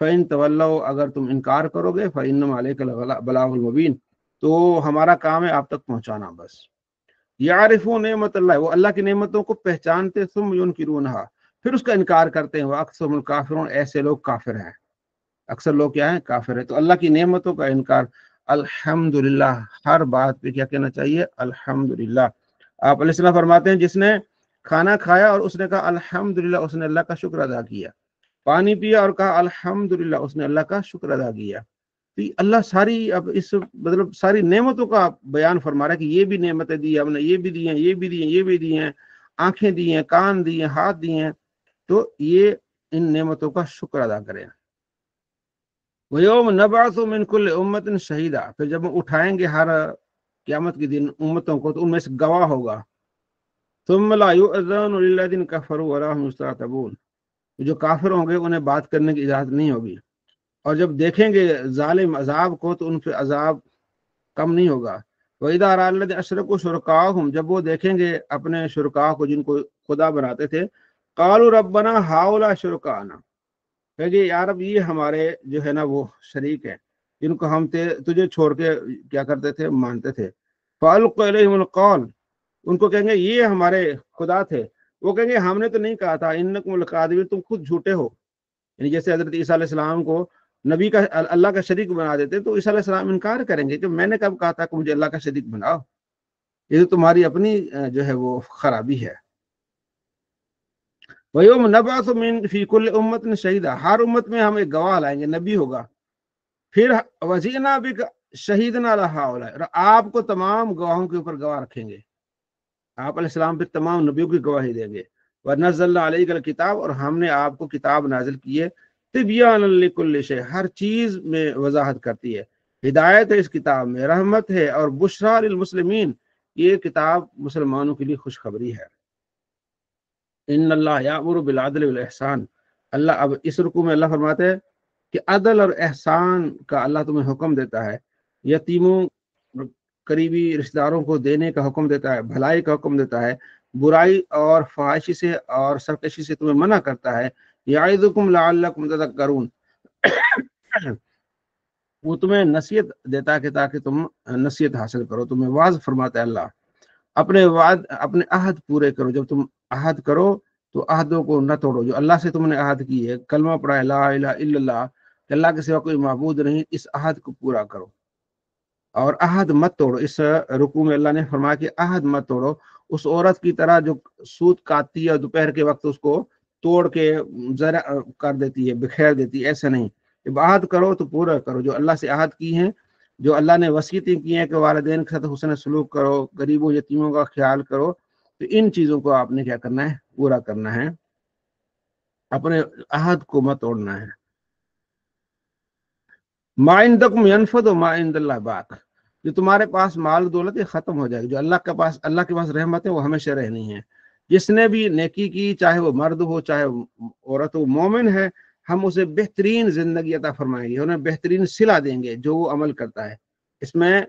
فَإِن تَوَلَّوْا، اگر تم انکار کرو گے، فَإِنَّمَا عَلَيْكَ الْبَلَاغُ الْمُبِينُ، تو ہمارا کام ہے آپ تک پہنچانا بس. يَعْرِفُونَ نِعْمَتَ اللَّهِ، وہ اللہ کی نعمتوں کو پہچانتے، ثُمَّ يُنْكِرُونَهَا، پھر اس کا انکار کرتے ہیں. وَأَكْثَرُهُمُ الْكَافِرُونَ، ایسے لوگ کافر ہیں، اکثر لوگ کیا ہیں، کافر ہیں. تو اللہ کی نعمتوں کا انکار. الحمدللہ، ہر بات پہ کیا کہنا چاہیے، الحمدللہ. آپ علیہ السلام فرماتے ہیں جس نے کھانا کھایا اور اس نے کہا الحمدللہ، اس نے اللہ کا شکر ادا کیا. پانی پیا اور کہا الحمدللہ، اس نے اللہ کا شکر ادا کیا. تو اللہ ساری اب اس مطلب ساری نعمتوں کا بیان فرما رہا ہے کہ یہ بھی نعمتیں دی ہم نے، یہ بھی دی ہیں، یہ بھی دی ہیں، یہ بھی دی ہیں، آنکھیں دی ہیں، کان دی ہیں، ہاتھ دی ہیں. تو یہ ان نعمتوں کا شکر ادا کریں. وَيَوْمَ نَبْعَثُ مِنْ كُلِّ أُمَّةٍ شَهِيدًا، پھر جب ہم اٹھائیں گے ہر قیامت کے دن امتوں کو تو ان میں سے گواہ ہوگا. ثُمَّ لَا يُؤْذَنُ لِلَّذِينَ كَفَرُوا وَلَا هُمْ يُسْتَعْتَبُونَ، جو کافر ہوں گے انہیں بات کرنے کی اجازت نہیں ہوگی. اور جب دیکھیں گے ظالم عذاب کو تو ان پہ عذاب کم نہیں ہوگا. وَإِذَا رَأَى الَّذِينَ أَشْرَكُوا شُرَكَاءَهُمْ، جب وہ دیکھیں گے اپنے شرکاء کو جن کو خدا بناتے تھے، قَالُوا رَبَّنَا هَؤُلَاءِ شُرَكَاؤُنَا، کہ یار اب یہ ہمارے جو ہے نا وہ شریک ہیں جن کو ہم تجھے چھوڑ کے کیا کرتے تھے، مانتے تھے. فَأَلْقَوْا إِلَيْهِمُ الْقَوْلَ، ان کو کہیں گے یہ ہمارے خدا تھے. وہ کہیں گے ہم نے تو نہیں کہا تھا، اِنَّكُمْ لَكَاذِبُونَ، تم خود جھوٹے ہو. یعنی جیسے حضرت عیسیٰ علیہ السلام کو نبی کا اللہ کا شریک بنا دیتے تو عیسیٰ علیہ السلام انکار کریں گے کہ میں نے کب کہا تھا کہ مجھے اللہ کا شریک بناؤ، یہ تو تمہاری اپنی جو ہے وہ خرابی ہے. وَيَوْمَ نَبْعَثُ مِن فِي كُلِّ أُمَّةٍ شَهِيدًا، ہر امت میں ہم ایک گواہ لائیں گے، نبی ہوگا. پھر وَجِئْنَا بِكَ شَهِيدًا عَلَىٰ هَٰؤُلَاءِ، آپ کو تمام گواہوں کے اوپر گواہ رکھیں گے. آپ علیہ السلام پہ تمام نبیوں کی گواہی دیں گے. وَنَزَّلْنَا عَلَيْكَ الْكِتَابَ، اور ہم نے آپ کو کتاب نازل کی ہے، تِبْيَانًا لِكُلِّ شَيْءٍ، ہر چیز میں وضاحت کرتی ہے. ہدایت ہے اس کتاب میں، رحمت ہے، اور بشریٰ للمسلمین، یہ کتاب مسلمانوں کے لیے خوشخبری ہے. ان اللہ یامر بالعدل والاحسان، اللہ اب اس رکوع میں اللہ فرماتے ہیں کہ عدل اور احسان کا اللہ تمہیں حکم دیتا ہے، یتیموں قریبی رشتہ داروں کو دینے کا حکم دیتا ہے، بھلائی کا حکم دیتا ہے، برائی اور فحاشی سے اور سرکشی سے تمہیں منع کرتا ہے. یعظکم لعلکم تذکرون، وہ تمہیں نصیحت دیتا ہے کہ تاکہ تم نصیحت حاصل کرو، تمہیں واعظ فرماتا ہے اللہ. اپنے عہد پورے کرو، جب تم عہد کرو تو عہدوں کو نہ توڑو، جو اللہ سے تم نے عہد کی ہے، کلمہ پڑھا ہے لا الہ الا اللہ کہ اللہ کے سوا کوئی معبود نہیں، اس عہد کو پورا کرو اور عہد مت توڑو. اس رکوع میں اللہ نے فرمایا کہ عہد مت توڑو، اس عورت کی طرح جو سود کاٹتی ہے اور دوپہر کے وقت اس کو توڑ کے ذرا کر دیتی ہے، بکھیر دیتی ہے، ایسا نہیں. جب عہد کرو تو پورا کرو، جو اللہ سے عہد کی ہیں، جو اللہ نے وصیتیں کی ہیں کہ والدین کے ساتھ حسن سلوک کرو، غریبوں یتیموں کا خیال کرو، تو ان چیزوں کو آپ نے کیا کرنا ہے؟ پورا کرنا ہے، اپنے عہد کو مت توڑنا ہے. ما عندکم ینفد و ما عند اللہ باق، جو تمہارے پاس مال دولت ہے ختم ہو جائے گی، جو اللہ کے پاس رحمت ہے وہ ہمیشہ رہنی ہے. جس نے بھی نیکی کی، چاہے وہ مرد ہو چاہے وہ عورت ہو، مومن ہے، ہم اسے بہترین زندگی عطا فرمائیں گے، انہیں بہترین صلہ دیں گے جو وہ عمل کرتا ہے. اس میں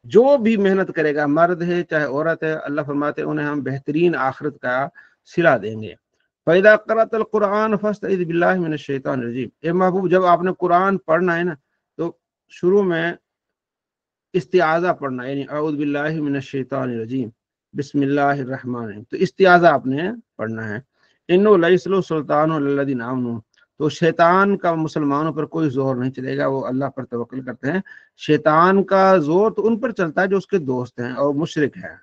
جو بھی محنت کرے گا، مرد ہے چاہے عورت ہے، اللہ فرماتے ہیں انہیں ہم بہترین آخرت کا صلہ دیں گے. فَإِذَا قَرَأْتَ الْقُرْآنَ فَاسْتَعِذْ بِاللَّهِ مِنَ الشَّيْطَانِ الرَّجِيمِ، اے محبوب جب آپ نے قرآن پڑھنا ہے نا تو شروع میں استعاذہ پڑھنا، یعنی اعوذ باللہ من الشیطان الرجیم بسم اللہ الرحمن الرحیم، تو استعاذہ آپ نے پڑھنا ہے. انه لیس له سلطان علی الذین آمنوا، تو شیطان کا مسلمانوں پر کوئی زور نہیں چلے گا، وہ اللہ پر توکل کرتے ہیں. شیطان کا زور تو ان پر چلتا ہے جو اس کے دوست ہیں اور مشرک ہیں.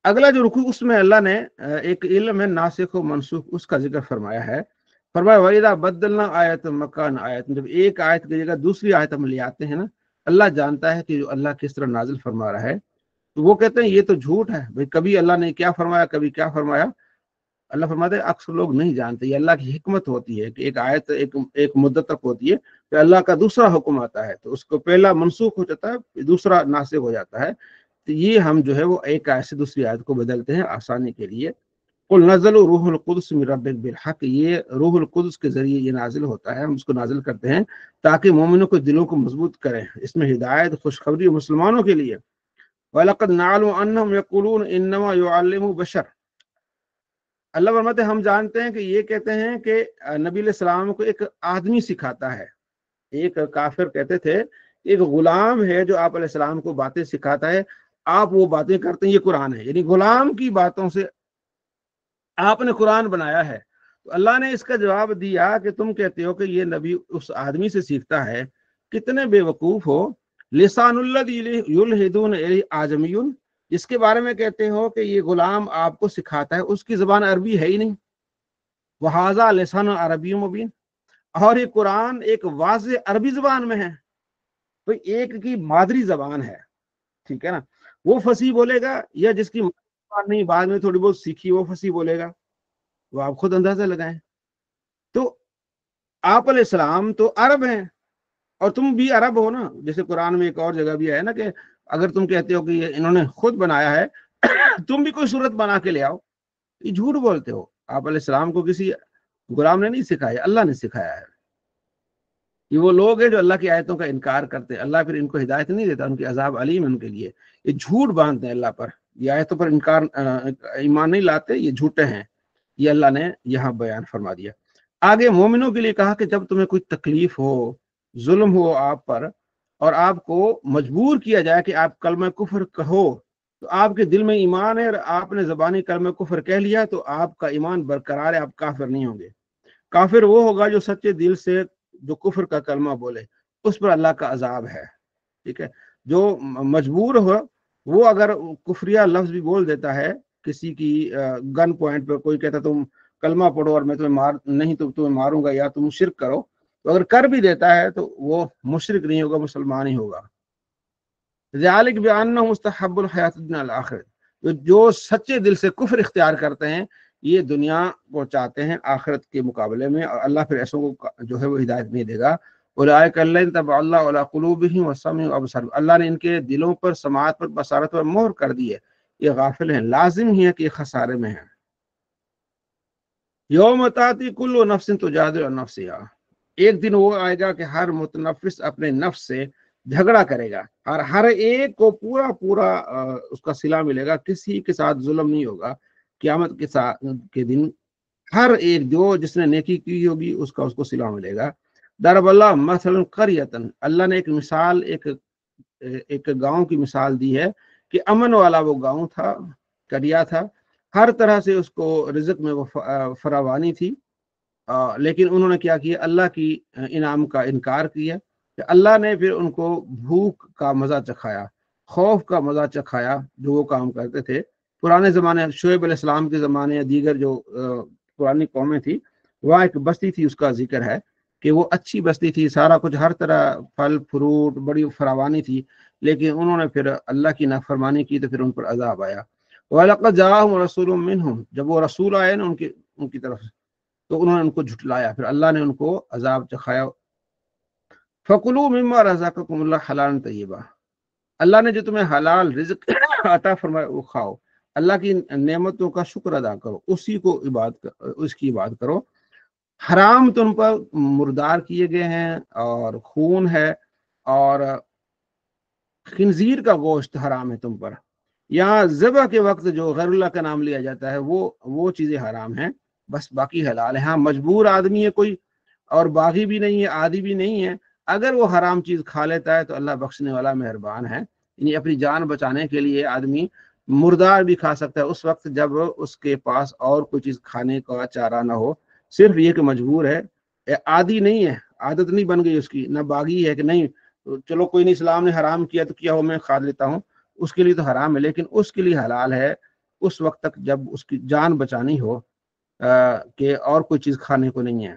اگلا جو رکوع اس میں اللہ نے ایک علم ہے ناسخ و منسوخ، اس کا ذکر فرمایا ہے. فرمایا وَإِذَا بَدَّلْنَا آیَةً مَكَانَ آیَةٍ، جب ایک آیت کی جگہ دوسری آیت ہم لے آتے ہیں نا، اللہ جانتا ہے کہ جو اللہ کس طرح نازل فرما رہا ہے، تو وہ کہتے ہیں یہ تو جھوٹ ہے بھئی، کبھی اللہ نے کیا فرمایا کبھی کیا فرمایا. اللہ فرماتے ہیں اکثر لوگ نہیں جانتے، یہ اللہ کی حکمت ہوتی ہے کہ ایک آیت ایک مدت تک ہوتی ہے، پھر اللہ کا دوسرا حکم آتا ہے تو اس کو پہلا منسوخ ہو جاتا ہے، دوسرا ناسخ ہو جاتا ہے. تو یہ ہم جو ہے وہ ایک آیت سے دوسری آیت کو بدلتے ہیں آسانی کے لیے. قل نزل روح القدس من ربک بالحق، یہ روح القدس کے ذریعے یہ نازل ہوتا ہے، ہم اس کو نازل کرتے ہیں تاکہ مومنوں کے دلوں کو مضبوط کریں. اس میں ہدایت خوشخبری مسلمانوں کے لیے. وَلَقَدْ نَعْلَمُ أَنَّهُمْ يَقُولُونَ إِنَّمَا يُعَلِّمُهُ بَشَرٌ، اللہ فرماتے ہیں ہم جانتے ہیں کہ یہ کہتے ہیں کہ نبی علیہ السلام کو ایک آدمی سکھاتا ہے. ایک کافر کہتے تھے ایک غلام ہے جو آپ علیہ السلام کو باتیں سکھاتا ہے، آپ وہ باتیں کرتے ہیں، یہ قرآن ہے. یعنی غلام کی باتوں سے آپ نے قرآن بنایا ہے. تو اللہ نے اس کا جواب دیا کہ تم کہتے ہو کہ یہ نبی اس آدمی سے سیکھتا ہے، کتنے بے وقوف ہو. لسان الذی یلحدون الیہ اعجمی، جس کے بارے میں کہتے ہو کہ یہ غلام آپ کو سکھاتا ہے، اس کی زبان عربی ہے ہی نہیں. وہذا لسان عربی مبین، اور یہ قرآن ایک واضح عربی زبان میں ہے. تو ایک کی مادری زبان ہے، ٹھیک ہے نا، وہ فصیح بولے گا، یا جس کی زبان نہیں بعد میں تھوڑی بہت سیکھی وہ فصیح بولے گا، وہ آپ خود اندازہ لگائیں. تو آپ علیہ السلام تو عرب ہیں اور تم بھی عرب ہو نا. جیسے قرآن میں ایک اور جگہ بھی ہے نا کہ اگر تم کہتے ہو کہ یہ انہوں نے خود بنایا ہے تم بھی کوئی صورت بنا کے لے آؤ، یہ جھوٹ بولتے ہو. آپ علیہ السلام کو کسی غلام نے نہیں سکھایا، اللہ نے سکھایا ہے. یہ وہ لوگ ہیں جو اللہ کی آیتوں کا انکار کرتے ہیں، اللہ پھر ان کو ہدایت نہیں دیتا، ان کی عذاب علیم ان کے لیے. یہ جھوٹ باندھتے ہیں اللہ پر، یہ آیتوں پر انکار ایمان نہیں لاتے، یہ جھوٹے ہیں. یہ اللہ نے یہاں بیان فرما دیا. آگے مومنوں کے لیے کہا کہ جب تمہیں کوئی تکلیف ہو، ظلم ہو آپ پر، اور آپ کو مجبور کیا جائے کہ آپ کلمہ کفر کہو، تو آپ کے دل میں ایمان ہے اور آپ نے زبانی کلمہ کفر کہہ لیا تو آپ کا ایمان برقرار ہے، آپ کافر نہیں ہوں گے. کافر وہ ہوگا جو سچے دل سے جو کفر کا کلمہ بولے، اس پر اللہ کا عذاب ہے. ٹھیک ہے، جو مجبور ہو وہ اگر کفریہ لفظ بھی بول دیتا ہے کسی کی گن پوائنٹ پہ کوئی کہتا تم کلمہ پڑھو اور میں تمہیں ماروں گا یا تم شرک کرو، تو اگر کر بھی دیتا ہے تو وہ مشرک نہیں ہوگا، مسلمان ہی ہوگا۔ ذالک بأنہ مستحب الحیات الدنیا الآخرۃ، جو سچے دل سے کفر اختیار کرتے ہیں یہ دنیا کو چاہتے ہیں آخرت کے مقابلے میں، اور اللہ پھر ایسوں کو جو ہے وہ ہدایت نہیں دے گا۔ اولئک الذین طبع اللہ علی قلوبہم وسمعہم وابصارہم، اللہ نے ان کے دلوں پر، سماعت پر، بصارت پر مہر کر دی ہے، یہ غافل ہیں، لازم ہی ہے کہ یہ خسارے میں ہیں۔ یوم تاتی کل نفس تجادل عن نفسہا، ایک دن وہ آئے گا کہ ہر متنفس اپنے نفس سے جھگڑا کرے گا، اور ہر ایک کو پورا اس کا صلہ ملے گا، کسی کے ساتھ ظلم نہیں ہوگا۔ قیامت کے دن ہر ایک جس نے نیکی کی ہوگی اس کو صلہ ملے گا۔ ضرب اللہ مثلا قریۃ، اللہ نے ایک مثال، ایک گاؤں کی مثال دی ہے کہ امن والا وہ گاؤں تھا، قریہ تھا، ہر طرح سے اس کو رزق میں وہ فراوانی تھی، لیکن انہوں نے کیا کیا، اللہ کی انعام کا انکار کیا، کہ اللہ نے پھر ان کو بھوک کا مزہ چکھایا، خوف کا مزہ چکھایا جو وہ کام کرتے تھے۔ پرانے زمانے، شعیب علیہ السلام کے زمانے یا دیگر جو پرانی قومیں تھی، وہاں ایک بستی تھی، اس کا ذکر ہے کہ وہ اچھی بستی تھی، سارا کچھ ہر طرح پھل فروٹ بڑی فراوانی تھی، لیکن انہوں نے پھر اللہ کی نافرمانی کی تو پھر ان پر عذاب آیا۔ وَلَقَدْ جَاءَهُمْ رَسُولٌ مِّنْهُمْ، جب وہ رسول آئے نا ان کی طرف، تو انہوں نے ان کو جھٹلایا، پھر اللہ نے ان کو عذاب چکھایا۔ فَكُلُوا مِمَّا رَزَقَكُمُ اللَّهُ حَلَالًا طَيِّبًا، اللہ نے جو تمہیں حلال رزق عطا فرمایا وہ کھاؤ، اللہ کی نعمتوں کا شکر ادا کرو، اس کی عبادت کرو۔ حرام تم پر مردار کیے گئے ہیں، اور خون ہے، اور خنزیر کا گوشت حرام ہے تم پر۔ یہاں ذبح کے وقت جو غیر اللہ کا نام لیا جاتا ہے وہ چیزیں حرام ہیں، بس باقی حلال ہے۔ ہاں مجبور آدمی ہے کوئی، اور باغی بھی نہیں ہے، عادی بھی نہیں ہے، اگر وہ حرام چیز کھا لیتا ہے تو اللہ بخشنے والا مہربان ہے۔ یعنی اپنی جان بچانے کے لیے آدمی مردار بھی کھا سکتا ہے اس وقت جب اس کے پاس اور کوئی چیز کھانے کا چارہ نہ ہو، صرف یہ کہ مجبور ہے، عادی نہیں ہے، عادت نہیں بن گئی اس کی، نہ باغی ہے کہ نہیں چلو کوئی نہیں، اسلام نے حرام کیا تو کیا ہو میں کھا لیتا ہوں، اس کے لیے تو حرام ہے، لیکن اس کے لیے حلال ہے اس وقت تک جب اس کی جان بچانی ہو، کہ اور کوئی چیز کھانے کو نہیں ہے۔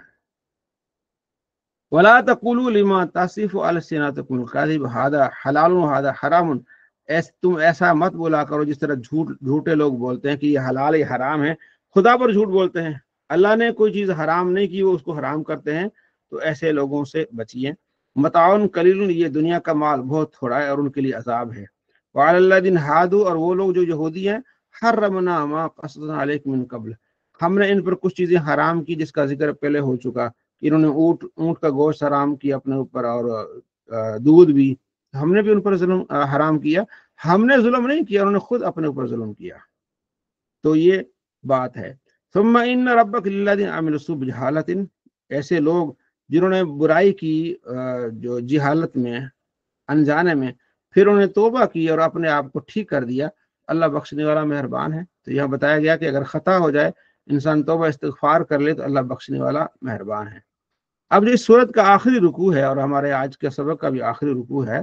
وَلَا تَقُولُوا لِمَا تَصِفُ أَلْسِنَتُكُمُ الْكَذِبَ هَذَا حَلَالٌ وَهَذَا حَرَامٌ، تم ایسا مت بولا کرو جس طرح جھوٹے لوگ بولتے ہیں کہ یہ حلال یہ حرام ہے، خدا پر جھوٹ بولتے ہیں، اللہ نے کوئی چیز حرام نہیں کی وہ اس کو حرام کرتے ہیں، تو ایسے لوگوں سے بچیے۔ متاعن قلیل، یہ دنیا کا مال بہت تھوڑا ہے اور ان کے لیے عذاب ہے۔ وعلی الذین ہادوا، اور وہ لوگ جو یہودی ہیں، حرمنا ما قصصنا علیکم من قبل، ہم نے ان پر کچھ چیزیں حرام کی جس کا ذکر پہلے ہو چکا، کہ انہوں نے اونٹ کا گوشت حرام کیا اپنے اوپر، اور دودھ بھی، ہم نے بھی ان پر ظلم حرام کیا، ہم نے ظلم نہیں کیا، انہوں نے خود اپنے اوپر ظلم کیا، تو یہ بات ہے۔ ثم ان ربک للذین عملوا السوء بجہالۃ، ایسے لوگ جنہوں نے برائی کی جو جہالت میں، انجانے میں، پھر انہوں نے توبہ کی اور اپنے آپ کو ٹھیک کر دیا، اللہ بخشنے والا مہربان ہے۔ تو یہاں بتایا گیا کہ اگر خطا ہو جائے، انسان توبہ استغفار کر لے تو اللہ بخشنے والا مہربان ہے۔ اب جو اس سورت کا آخری رکوع ہے اور ہمارے آج کے سبق کا بھی آخری رکوع ہے،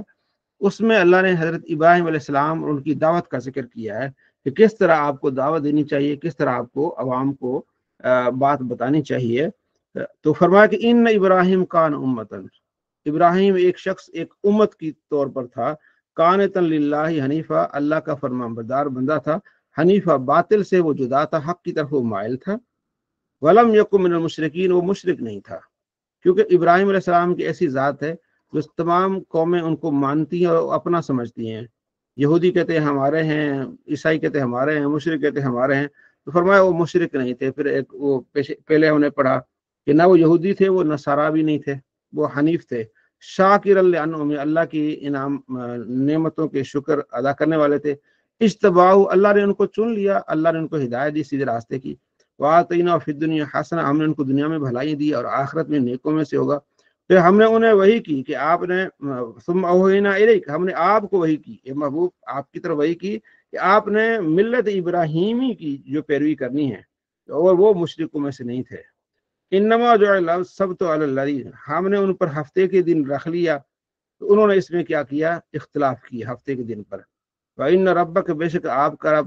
اس میں اللہ نے حضرت ابراہیم علیہ السلام اور ان کی دعوت کا ذکر کیا ہے کہ کس طرح آپ کو دعوت دینی چاہیے، کس طرح آپ کو عوام کو بات بتانی چاہیے۔ تو فرمایا کہ ان ابراہیم کان امتن، ابراہیم ایک شخص، ایک امت کی طور پر تھا، کانتن للہ حنیفہ، اللہ کا فرمان بردار بندہ تھا، حنیفہ باطل سے وہ جدا تھا، حق کی طرف وہ مائل تھا، ولم یکن من المشرکین، وہ مشرک نہیں تھا، کیونکہ ابراہیم علیہ السلام کی ایسی ذات ہے جو تمام قومیں ان کو مانتی ہیں اور اپنا سمجھتی ہیں، یہودی کہتے ہیں ہمارے ہیں، عیسائی کہتے ہیں ہمارے ہیں، مشرک کہتے ہیں ہمارے ہیں، تو فرمایا وہ مشرک نہیں تھے۔ پھر ایک وہ پہلے ہم نے پڑھا کہ نہ وہ یہودی تھے، وہ نصارا بھی نہیں تھے، وہ حنیف تھے، شاکر لانعم، اللہ کی انعام نعمتوں کے شکر ادا کرنے والے تھے، اجتباہ، اللہ نے ان کو چن لیا، اللہ نے ان کو ہدایت دی سیدھے راستے کی، وآتینا فی الدنیا حسنہ، ہم نے ان کو دنیا میں بھلائی دی اور آخرت میں نیکوں میں سے ہوگا۔ پھر ہم نے انہیں وحی کی کہ آپ نے، ثم اوحینا الیک، ہم نے آپ کو وحی کی، اے محبوب آپ کی طرف وحی کی کہ آپ نے ملت ابراہیمی کی جو پیروی کرنی ہے، اور وہ مشرکوں میں سے نہیں تھے۔ انما جعل السبت علی الذین، ہم نے ان پر ہفتے کے دن رکھ لیا، تو انہوں نے اس میں کیا کیا، اختلاف کیا ہفتے کے دن پر۔ وَإِنَّ رَبَّكَ، بے شک آپ کا رب،